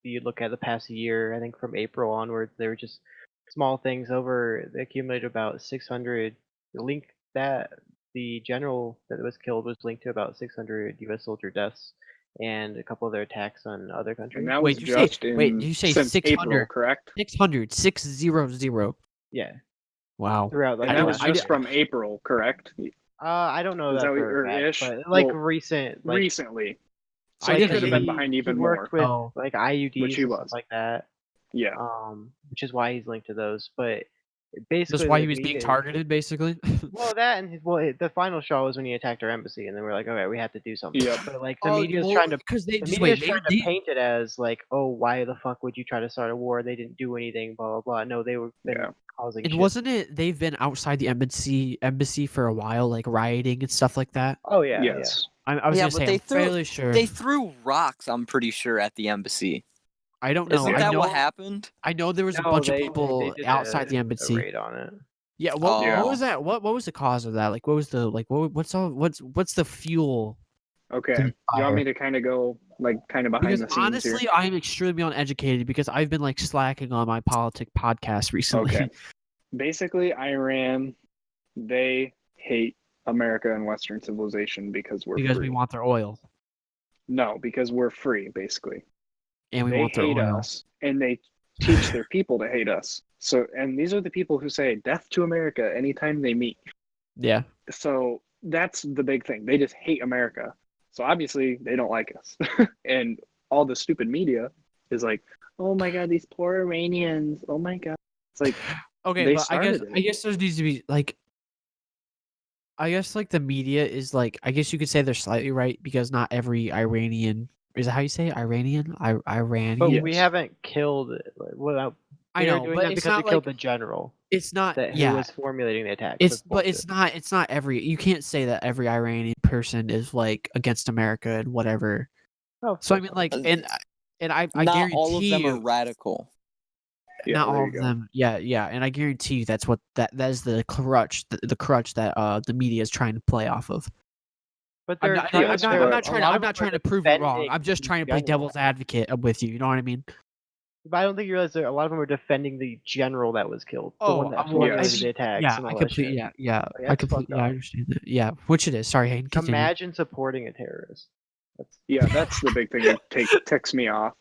you look at the past year, I think from April onwards, there were just small things over. They accumulated about 600. The general that was killed was linked to about 600 U.S. soldier deaths and a couple of their attacks on other countries. And that Wait, was did you say- just in wait, did you say since 600? April, correct? 600. Yeah, Wow. throughout like And I that didn't- was I just didn't- from April, correct? I don't know Is that that what for a you're fact, ish? but like Well, recent, like Recently. So I he didn't could have know been he- behind he even worked more. with Oh. like IUDs Which he and was. stuff like that. Yeah. Which is why he's linked to those. But basically, That's why the he was being media- targeted, basically. Well, that and the final straw was when he attacked our embassy, and then we're like, okay, we have to do something. Yep. But like the media's trying to paint it as like, oh, why the fuck would you try to start a war? They didn't do anything, blah blah blah. No, they were been Yeah. causing. And shit. wasn't it they've been outside the embassy for a while, like rioting and stuff like that? Oh yeah. Yes. I was Yeah, gonna but say they I'm threw- fairly sure. They threw rocks, I'm pretty sure, at the embassy. I don't know. Isn't I that know, what happened? I know there was Yeah. a bunch of They people did outside the a embassy. raid on it. Yeah. What Yeah. was that? What was the cause of that? Like, what was the what's the fuel? Okay. To You fire. want me to kind of go kind of behind Because the scenes here? honestly, I'm extremely uneducated because I've been like slacking on my politic podcast recently. Okay. Basically, Iran, they hate America and Western civilization because we're because free. we want their oil No, because we're free, basically. and we They want their hate oil. us, and they teach their people to hate us. So, and these are the people who say "death to America" anytime they meet. Yeah. So that's the big thing. They just hate America. So obviously they don't like us, and all the stupid media is like, "Oh my God, these poor Iranians! Oh my God!" It's like, Okay, They but started it. I guess there needs to be like I guess like the media is like I guess you could say they're slightly right because not every Iranian is that how you say it? Iranian? Iranian. But Yes. we haven't killed it. Like, without, I they were know, doing but that it's because we not killed like the general it's not. that who Yeah, was formulating the attack. it's That's it's bullshit. not. It's not every. You can't say that every Iranian person is like against America and whatever. Oh, of So I course mean, not. like, and I Not guarantee all of them you, are radical. Yeah, not there all you of go. them. Yeah, and I guarantee you that's what that is the crutch, the crutch that the media is trying to play off of. But I'm they're not, trying I'm to. not, I'm they're- not a trying. lot I'm of not them are trying to prove you wrong. defending I'm just the trying to play general. devil's advocate with you. You know what I mean? But I don't think you realize that a lot of them are defending the general that was killed, the one that well, formulated yes. the attacks yeah, and I all that completely, shit. yeah, Like, I that's completely, fucked I up. understand that. Yeah, which it is. Sorry, Hayden, continue. Imagine supporting a terrorist. That's Yeah, that's the big thing that ticks me off.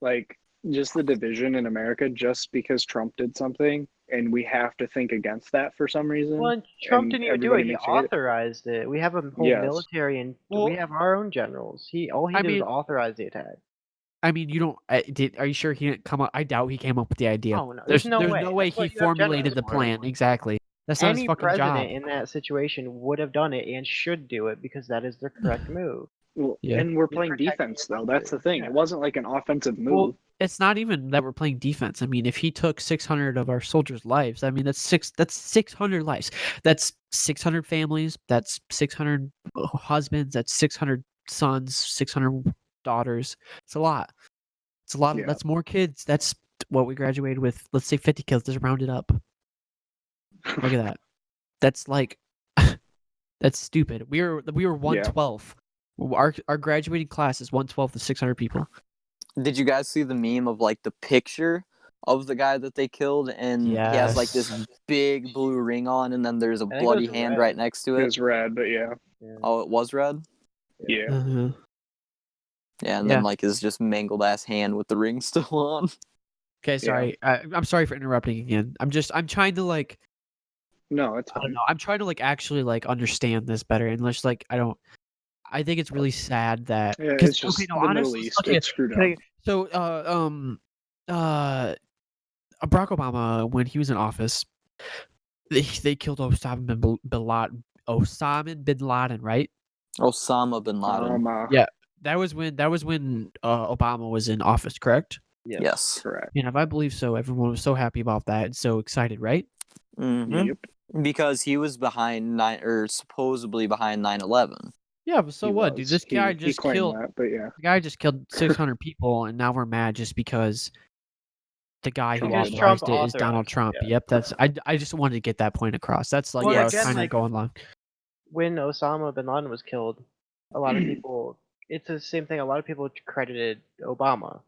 Like, just the division in America, just because Trump did something, and we have to think against that for some reason. well, and Trump and didn't even do everybody it. He makes you hate it. authorized it. We have a whole Yes. military, and Well, we have our own generals. All he I did was mean- authorize the attack. I mean, you don't. Are you sure he didn't come up? I doubt he came up with the idea. Oh no, there's no way. no way That's what he you have formulated generals the for. plan. Exactly. That's not his Any fucking president job. in that situation would have done it and should do it because that is the correct move. Well, Yeah. and we're You playing protect defense, the though. That's the country. thing. Yeah. It wasn't like an offensive move. Well, it's not even that we're playing defense. I mean, if he took 600 of our soldiers' lives, I mean that's 600 lives. That's 600 families. That's 600 husbands. That's 600 sons. 600 daughters. It's a lot. It's a lot. Yeah. That's more kids. That's what we graduated with. Let's say 50 kids. Just round it up. Look at that. That's like, that's stupid. We were 1/12. Our graduating class is 1/12 of 600 people. Did you guys see the meme of like the picture of the guy that they killed, and he has like this Yes. big blue ring on, and then there's a think it bloody was hand red. right next to It it? was red, but yeah. Yeah. Oh, it was red. Yeah. Uh-huh. Yeah, and Yeah. then like his just mangled ass hand with the ring still on. Okay, sorry. I'm sorry for interrupting again. I'm trying to like, No, it's I don't fine. know. I'm trying to like actually like understand this better, and just like I think it's really sad that Yeah, 'cause- it's just okay, no, the honestly, Middle East. okay, It's screwed can I- up. so Barack Obama, when he was in office, they killed Osama bin Laden. Osama bin Laden, right? Osama bin Laden. Yeah. That was when Obama was in office, correct? Yes. Correct. And if I believe so, everyone was so happy about that and so excited, right? Mhm. Yep. Because he was supposedly behind 9/11. Yeah, but so He what, dude? was. This guy He just claimed killed that, but yeah. the guy just killed 600 people, and now we're mad just because the guy who Because authorized Trump it is Donald authorized it, Trump. yeah. Yep, that's I just wanted to get that point across. That's like Well, what I was again, kind of like- going along. When Osama bin Laden was killed, a lot of people. It's the same thing. A lot of people credited Obama.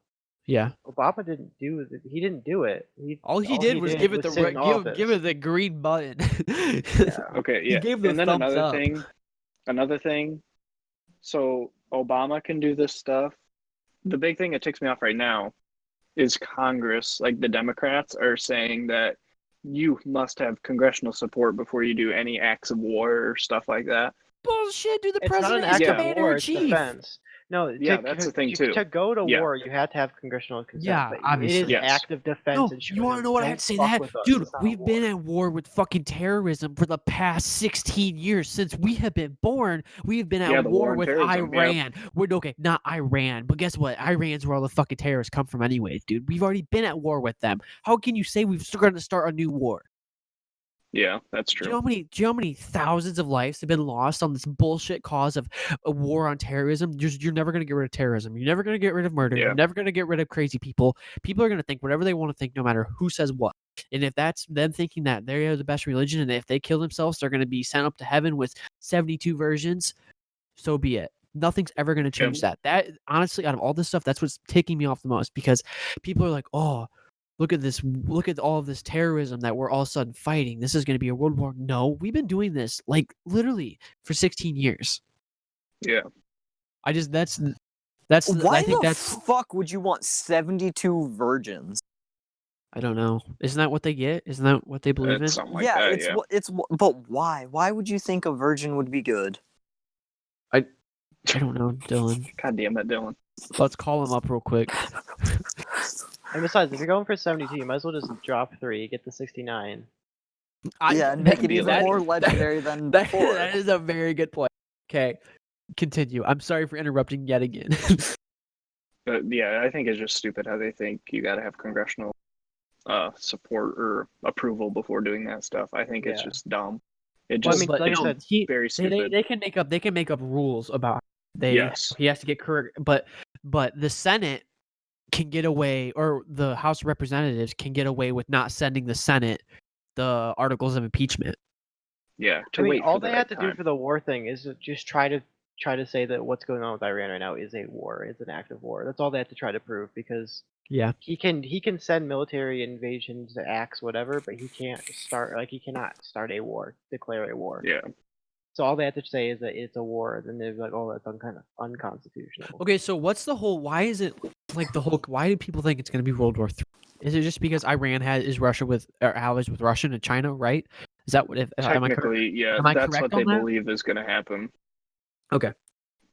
Yeah. Obama didn't do it. He didn't do it. All he did was give it the sit in give office. it the green button. Okay, He yeah. gave the And then thumbs another up. thing. So Obama can do this stuff. The big thing that ticks me off right now is Congress, like the Democrats, are saying that you must have congressional support before you do any acts of war or stuff like that. Bullshit, dude. The It's not an president is act of commander war. in It's chief. defense. No, Yeah, that's the thing, too. To go to Yeah. war, you have to have congressional consent. Yeah, but obviously. it is Yes. active defense. No, and you showing want to them, know what I "Don't had to say fuck that? with us, Dude, it's not we've war." been at war with fucking terrorism for the past 16 years since we have been born. We have been Yeah, at the war war on with terrorism, yeah. Iran. Okay, not Iran, but guess what? Iran's where all the fucking terrorists come from anyways, dude. We've already been at war with them. How can you say we've still going to start a new war? Yeah, that's Do you true. know how many thousands of lives have been lost on this bullshit cause of a war on terrorism? You're never going to get rid of terrorism. You're never going to get rid of murder. Yeah. You're never going to get rid of crazy people. People are going to think whatever they want to think, no matter who says what. And if that's them thinking that they're the best religion, and if they kill themselves, they're going to be sent up to heaven with 72 versions, so be it. Nothing's ever going to change that. That honestly, out of all this stuff, that's what's ticking me off the most, because people are like, oh, look at this. Look at all of this terrorism that we're all of a sudden fighting. This is going to be a world war. No, we've been doing this like literally for 16 years. Yeah. I think that's fuck would you want 72 virgins? I don't know. Isn't that what they get? Isn't that what they believe in? It's something like that, but why? Why would you think a virgin would be good? I don't know, Dylan. God damn it, Dylan. Let's call him up real quick. And besides, if you're going for 72, you might as well just drop 3, get the 69. Make it even that- more legendary than That before. is a very good point. Okay, continue. I'm sorry for interrupting yet again. But yeah, I think it's just stupid how they think you got to have congressional support or approval before doing that stuff. I think it's Yeah. just dumb. It Well, I just mean, but like I it's said, very they stupid. they can make up rules about Yes. he has to get correct, but the Senate can get away, or the House of Representatives can get away with not sending the Senate the articles of impeachment. Yeah, I to mean, wait all for the they right have to do time. for the war thing is to just try to say that what's going on with Iran right now is a war. It's an active war. That's all they have to try to prove, because Yeah. he can send military invasions, acts, whatever, but he cannot start a war, declare a war. Yeah. So all they have to say is that it's a war, then they're like, oh, that's unconstitutional. Okay, so what's the whole? Why is it like the whole? Why do people think it's going to be World War III? Is it just because Iran is Russia with or allies with Russia and China, right? Is that what? Am I correct? Technically, yeah, Am I that's correct what they on that? believe is going to happen. Okay.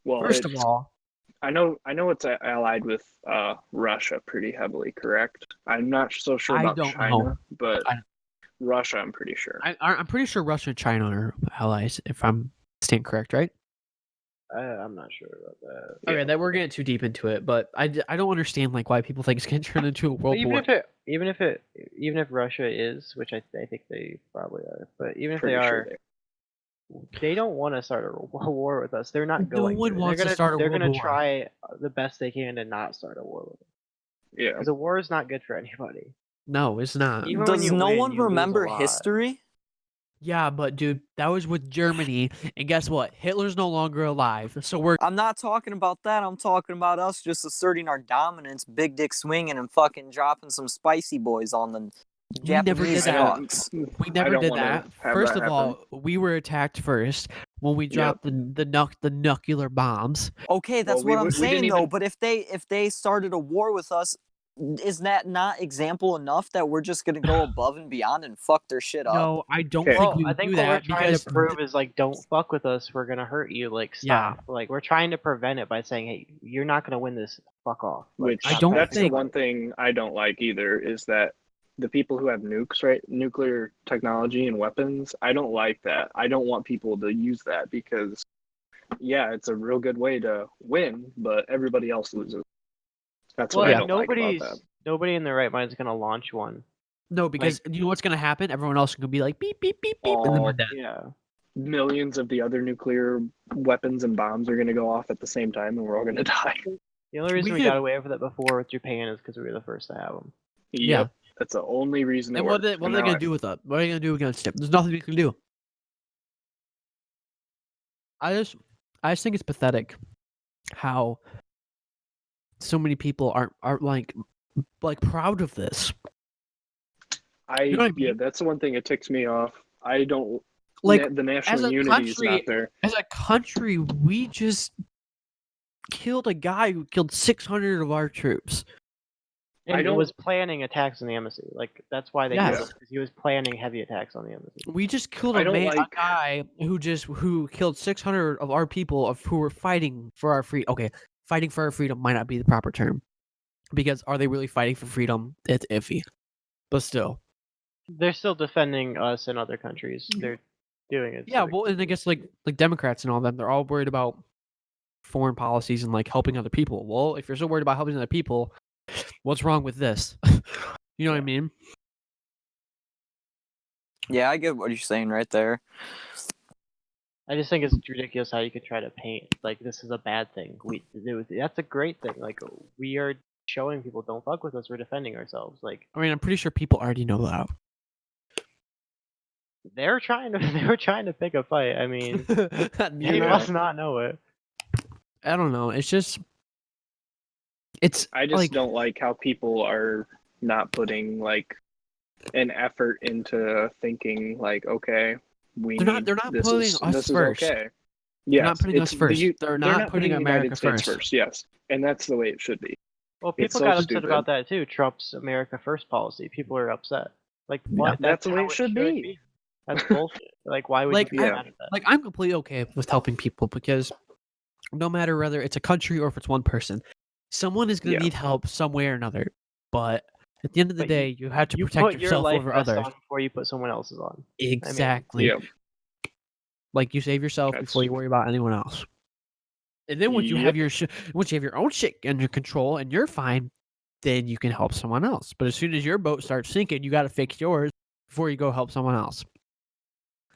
Well, First of all, I know it's allied with Russia pretty heavily, correct? I'm not so sure I about don't China, know. but I- Russia, I'm pretty sure. I'm pretty sure Russia and China are allies, if I'm staying correct, right? I'm not sure about that. Yeah. Okay, that we're getting too deep into it, but I don't understand like why people think it's going to turn into a But world war. even if Russia is, which I think they probably are, but even if Pretty they sure are, they don't want to start a war with us. They're not No going one to. wants to They're start a They're world gonna war. try the best they can to not start a war with us. Yeah. Because a war is not good for anybody. No, it's not. Even when Does you no win, one you lose a remember lot. history? Yeah, but dude, that was with Germany, and guess what? Hitler's no longer alive, so we're I'm not talking about that. I'm talking about us just asserting our dominance, big dick swinging, and fucking dropping some spicy boys on the We never did Japanese that. fucks. We I never don't did wanna that. have First that of all, we were attacked first when we dropped the nuclear bombs. Okay, that's Well, what I'm we didn't saying though. even- But if they started a war with us, is that not example enough that we're just gonna go above and beyond and fuck their shit up? No, I don't Okay. think Well, we I would think do what we're that trying because to prove is like, don't fuck with us. We're gonna hurt you. Like, Yeah. stop. Like, we're trying to prevent it by saying, hey, you're not gonna win this. Fuck off. Like, Which I stop don't that's hacking the think- one thing I don't like either, is that the people who have nukes, right, nuclear technology and weapons, I don't like that. I don't want people to use that because, yeah, it's a real good way to win, but everybody else loses. That's Well, what I yeah, don't like about that. nobody in their right mind is gonna launch one. no, because you know what's gonna happen? Everyone else is gonna be like beep beep beep beep, and then we're dead. Yeah. Millions of the other nuclear weapons and bombs are going to go off at the same time, and we're all going to die. The only reason We we could- got away with it before with Japan is because we were the first to have them. Yeah. Yep, that's the only reason. And it what worked. are they And gonna now do with us? What are they gonna do against it? There's nothing we can do. I just think it's pathetic how so many people aren't like proud of this. You know what I yeah, mean? that's the one thing that ticks me off. I don't Like the as a national unity is not country, there. as a country, we just killed a guy who killed 600 of our troops. And don't- was planning attacks on the embassy. Like, that's why they Yes. killed him, because he was planning heavy attacks on the embassy. We just killed I a don't man, a like- guy who killed 600 of our people who were fighting for our freedom. Okay, fighting for our freedom might not be the proper term, because are they really fighting for freedom? It's iffy, but still. They're still defending us and other countries. They're doing it. Yeah, so- well, and I guess like Democrats and all them, they're all worried about foreign policies and like helping other people. Well, if you're so worried about helping other people, what's wrong with this? You know what I mean? Yeah, I get what you're saying right there. I just think it's ridiculous how you could try to paint like this is a bad thing. That's a great thing. Like, we are showing people don't fuck with us. We're defending ourselves. Like, I mean, I'm pretty sure people already know that. they were trying to pick a fight. I mean, You you know? must not know it. I don't know. It's just, I just like, don't like how people are not putting like an effort into thinking like, okay, They're not this putting is, us this first. is okay. They're not Yes, putting us it's- first. they're They're not putting the America United States first. Yes, and that's the way it should be. Well, It's people so got upset stupid. about that too. Trump's America First policy. People are upset. Like, what? That's the way how it should be. That's bullshit. Like, why would Like, you be I- mad at that? Like, I'm completely okay with helping people because no matter whether it's a country or if it's one person, someone is going to Yeah. need help some way or another. But at the end of the But you- day, you have to You protect put your yourself life over vest others. on before you put someone else's on. Exactly. Yeah, Like, you save yourself That's- before you worry about anyone else. And then once you have Yep. once you have your own shit under control and you're fine, then you can help someone else. But as soon as your boat starts sinking, you got to fix yours before you go help someone else.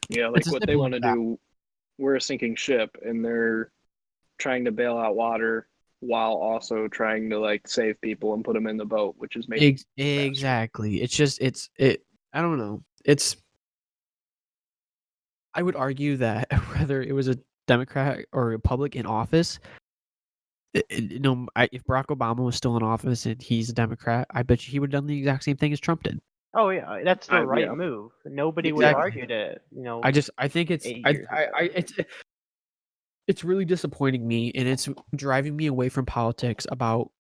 Yeah, It's like as what they simple want as to that. do. We're a sinking ship, and they're trying to bail out water while also trying to like save people and put them in the boat, which is making it faster. Exactly. It's just I don't know. I would argue that whether it was a Democrat or Republican in office, if Barack Obama was still in office and he's a Democrat, I bet you he would have done the exact same thing as Trump did. Oh yeah, that's the right Yeah. move. Nobody would have Exactly. argued it. I think it's 8 years ago. it's really disappointing me, and it's driving me away from politics about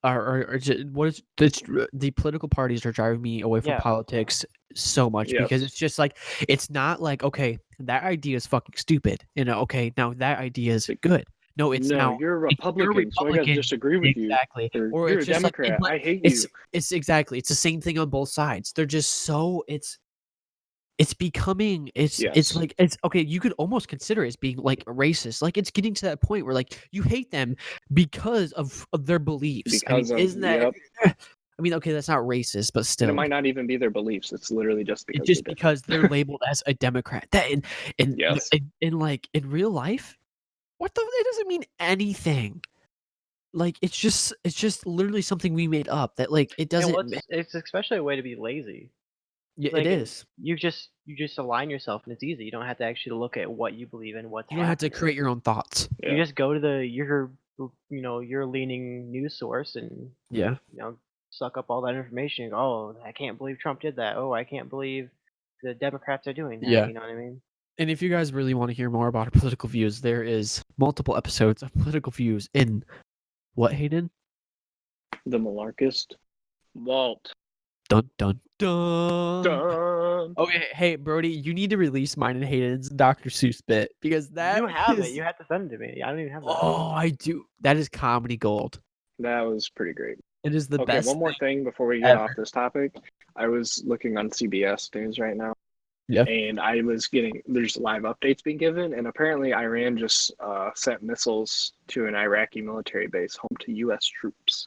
what is the political parties are driving me away from Yeah. politics so much because Yes. it's just like it's not like okay, that idea is fucking stupid, okay, now that idea is good. No, it's No, now you're a if you're Republican, so I got to disagree with exactly, you. or You're it's a just like Democrat. I hate it's you. it's exactly it's the same thing on both sides. They're just so it's becoming it's Yes. like it's okay, you could almost consider it as being like racist. Like it's getting to that point where like you hate them because of their beliefs. Because of isn't that yep. I mean, okay, that's not racist, but And still, it might not even be their beliefs. It's literally just because it's just they're because they're labeled as a Democrat. That Yes. in like in real life, it doesn't mean anything. Like it's just literally something we made up that like it And doesn't. it's especially a way to be lazy. Yeah, Like it is. you just align yourself, and it's easy. You don't have to actually look at what you believe in, what's You don't have to happening. create your own thoughts. Yeah. You just go to your leaning news source and Yeah. suck up all that information. And go, oh, I can't believe Trump did that. Oh, I can't believe the Democrats are doing that. Yeah. You know what I mean? And if you guys really want to hear more about our political views, there is multiple episodes of political views in what, Hayden? The Malarkist. Walt. Dun dun dun. Dun. Okay, hey Brody, you need to release mine and Hayden's Dr. Seuss bit because that You have is- it. You have to send it to me. I don't even have that. Oh, I do. That is comedy gold. That was pretty great. It is the Okay, best. one more thing before we get ever. off this topic. I was looking on CBS News right now. Yeah. And I was there's live updates being given, and apparently Iran just sent missiles to an Iraqi military base home to U.S. troops.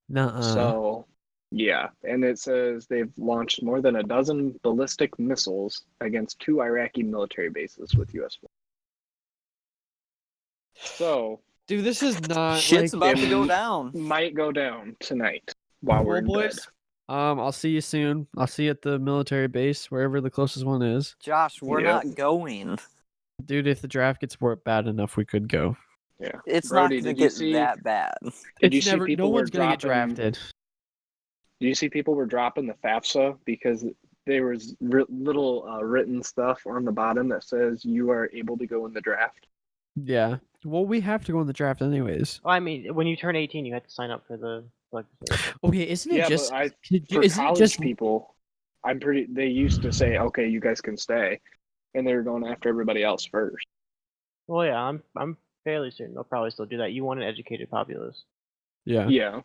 Nuh-uh. So, yeah, and it says they've launched more than a dozen ballistic missiles against 2 Iraqi military bases with U.S. forces. So, Dude, this is not Shit's like, about to go down. might go down tonight while we're in bed. I'll see you soon. I'll see you at the military base, wherever the closest one is. Josh, we're Yep. not going. Dude, if the draft gets bad enough, we could go. Yeah. It's Brody, not going did to you get see- that bad. Did you It's see never. people No were one's gonna get dropping- drafted. Do you see people were dropping the FAFSA because there was little written stuff on the bottom that says you are able to go in the draft? Yeah. Well, we have to go in the draft anyways. Well, I mean, when you turn 18, you have to sign up for the legislature. Okay, isn't it Yeah, just? but isn't for it college just? people, they used to say, okay, you guys can stay, and they were going after everybody else first. Well, yeah, I'm fairly certain they'll probably still do that. You want an educated populace. Yeah. Yeah.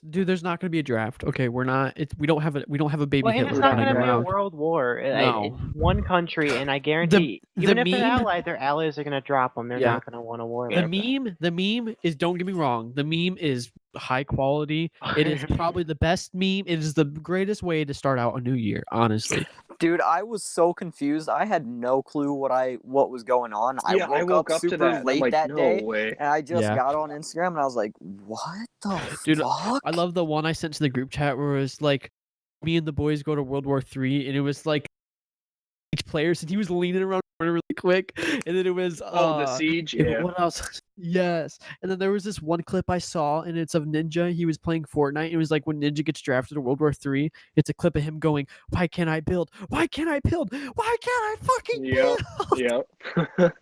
Dude, there's not gonna be a draft. Okay, we're not. We don't have a baby Well, and Hitler it's not running going to be a around. world war. No. It's one country, and I guarantee, the even if they're meme- allies, their allies are going to drop them. They're Yeah. not going to want a war. The like that. meme is, don't get me wrong, the meme is high quality. It is probably the best meme. It is the greatest way to start out a new year, honestly. Dude, I was so confused. I had no clue what was going on. Yeah, I woke up to super that. and I'm late like, that no day, way. and I just Yeah. got on Instagram, and I was like, what the Dude, fuck? I love the one I sent to the group chat where it was like me and the boys go to World War III, and it was like each players, and he was leaning around the corner really quick, and then it was The siege. yeah, Yeah. what else? Yes. And then there was this one clip I saw, and it's of Ninja. He was playing Fortnite. It was like when Ninja gets drafted to World War III. It's a clip of him going, "Why can't I build? Why can't I build? Why can't I fucking Yep. build?" Yep.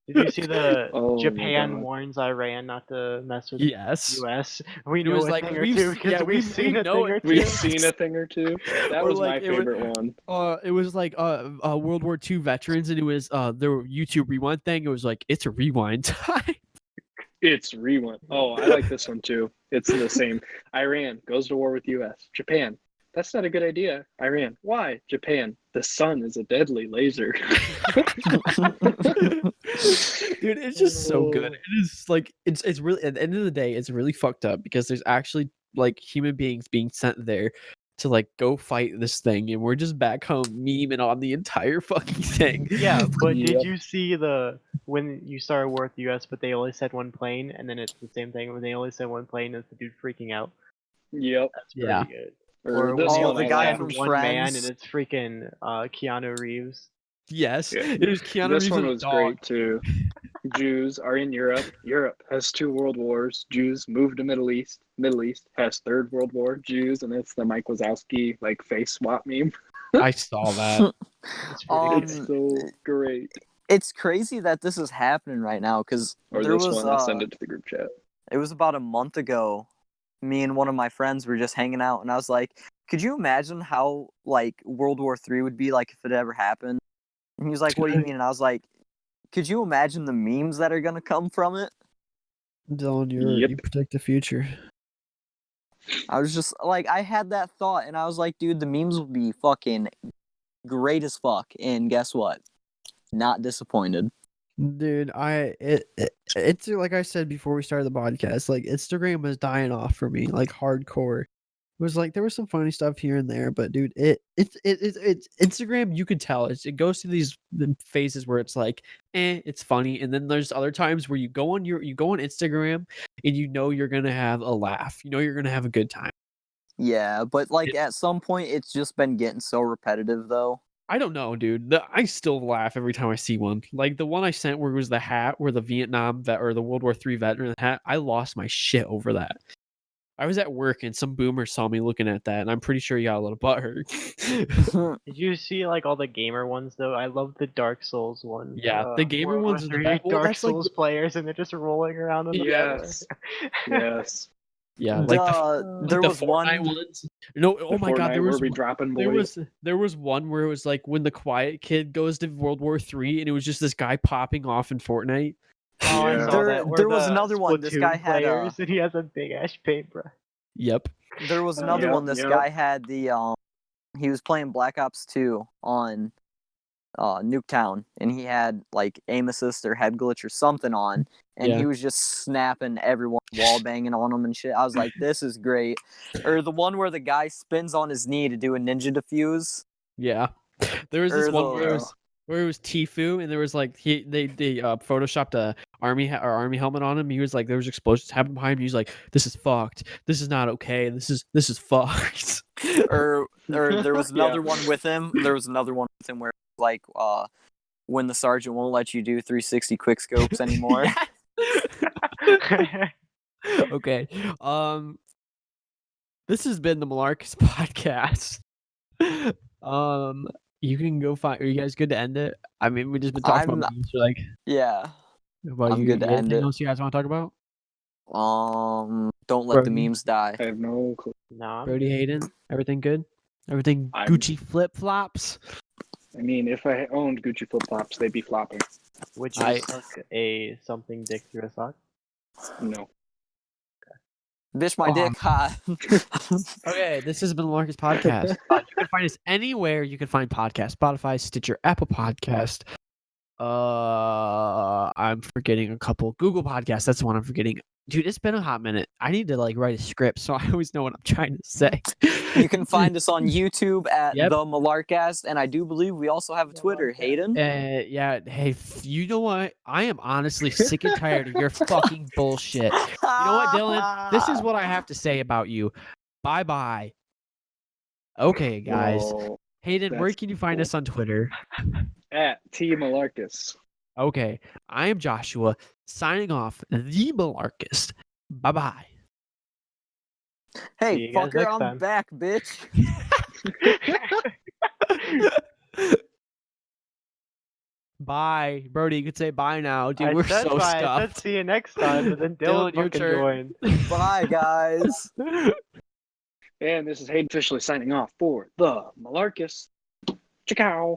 Did you see the Oh my Japan God. warns Iran not to mess with Yes. the U.S.? We It know was a like, thing or we've two s- because yeah, we've we seen a know thing or it. two. We've seen a thing or two. That Or was like, my it was- favorite one. It was like World War II veterans, and it was their YouTube rewind thing. It was like, it's a rewind time. It's rewind. Oh, I like this one too. It's the same. Iran goes to war with U.S. Japan That's not a good idea. Iran. Why? Japan. The sun is a deadly laser. Dude, it's just so good. It is like it's really at the end of the day, it's really fucked up because there's actually like human beings being sent there to like go fight this thing, and we're just back home memeing on the entire fucking thing. Yeah, but Yep. did you see when you started war with the US, but they only said one plane, and then it's the same thing when they only said one plane, it's the dude freaking out. Yep. That's pretty Yeah. good. Or Or this when they one only I guy laughed. from said one man, Friends. and it's freaking Keanu Reeves. Yes, Yeah. it was Keanu This Reeves one and a was dog. great too. Jews are in Europe. Europe has 2 world wars. Jews moved to Middle East. Middle East has 3rd World War. Jews, and it's the Mike Wazowski like face swap meme. I saw that. It's pretty It's good. so great. It's crazy that this is happening right now because Or there this was one, I send it to the group chat. it was about a month ago. Me and one of my friends were just hanging out, and I was like, "Could you imagine how like World War III would be like if it ever happened?" And he was like, "What do you mean?" And I was like, "Could you imagine the memes that are gonna come from it?" Dylan, Yep. you predict the future. I was just like, I had that thought, and I was like, "Dude, the memes will be fucking great as fuck." And guess what? Not disappointed. Dude, it's like I said before we started the podcast, like Instagram was dying off for me, like hardcore. It was like there was some funny stuff here and there, but dude, it's Instagram. You can tell it goes through these phases where it's like, it's funny, and then there's other times where you go on Instagram and you know you're gonna have a laugh, you know you're gonna have a good time. Yeah, but like at some point, it's just been getting so repetitive, though. I don't know, dude. I still laugh every time I see one. Like the one I sent where it was the hat, where the Vietnam vet or the World War III veteran hat. I lost my shit over that. I was at work and some boomer saw me looking at that, and I'm pretty sure he got a little butthurt. Did you see like all the gamer ones though? I love the Dark Souls one. Yeah, the gamer where ones are the three best. Well, Dark that's like Souls players, and they're just rolling around on the Yes. floor. Yes. yeah, like there the was Fortnite one. ones. No, oh The my god, Fortnite there where was we dropping there boys. was one where it was like when the quiet kid goes to World War III, and it was just this guy popping off in Fortnite. Oh, I Yeah. saw There- that. Where there was the another one. This Splatoon guy had, players, and he has a big ass paintbrush. Yep. There was another Yep, one. This yep. guy had the he was playing Black Ops 2 on Nuketown, and he had like aim assist or head glitch or something on, and Yeah. he was just snapping everyone, wall banging on them and shit. I was like, this is great. Or the one where the guy spins on his knee to do a ninja defuse. Yeah. There was this Or one the- where it was Tfue, and there was like they photoshopped a army helmet on him. He was like, there was explosions happening behind him. He was like, this is fucked. This is not okay. This is fucked. Or there was another Yeah. one with him. There was another one with him where like when the sergeant won't let you do 360 quick scopes anymore. Okay. This has been the Malarkus podcast. You can go find. Are you guys good to end it? I mean, we just been talking I'm about memes for like. Yeah. About I'm you, good to end anything it. else you guys want to talk about? Don't let the Brody? memes die. I have no clue. Nah. Brody Hayden, everything good? Everything I'm- Gucci flip flops. I mean, if I owned Gucci flip flops, they'd be flopping. Would you suck a something dick through a sock? No. Bitch, my dick hot. Okay, this has been the Malarkus podcast. You can find us anywhere you can find podcasts: Spotify, Stitcher, Apple Podcast. I'm forgetting a couple. Google Podcasts. That's the one I'm forgetting. Dude, it's been a hot minute. I need to like write a script so I always know what I'm trying to say. You can find us on YouTube at Yep. The Malarkast, and I do believe we also have a Twitter, Hayden. Yeah. Hey, you know what? I am honestly sick and tired of your fucking bullshit. You know what, Dylan? This is what I have to say about you. Bye bye. Okay, guys. Well, Hayden, where that's can you find cool. us on Twitter? at T Malarkus. Okay, I am Joshua, signing off, the Malarkist. Bye bye. See Hey, you guys fucker, next I'm time. back, bitch. Bye, Brody. You could say bye now, dude. I We're said so bye, I said stuffed. see you next time, but then Dylan, Dylan your fucking turn. joined. Bye, guys. And this is Hayden officially signing off for the Malarkus. Ciao.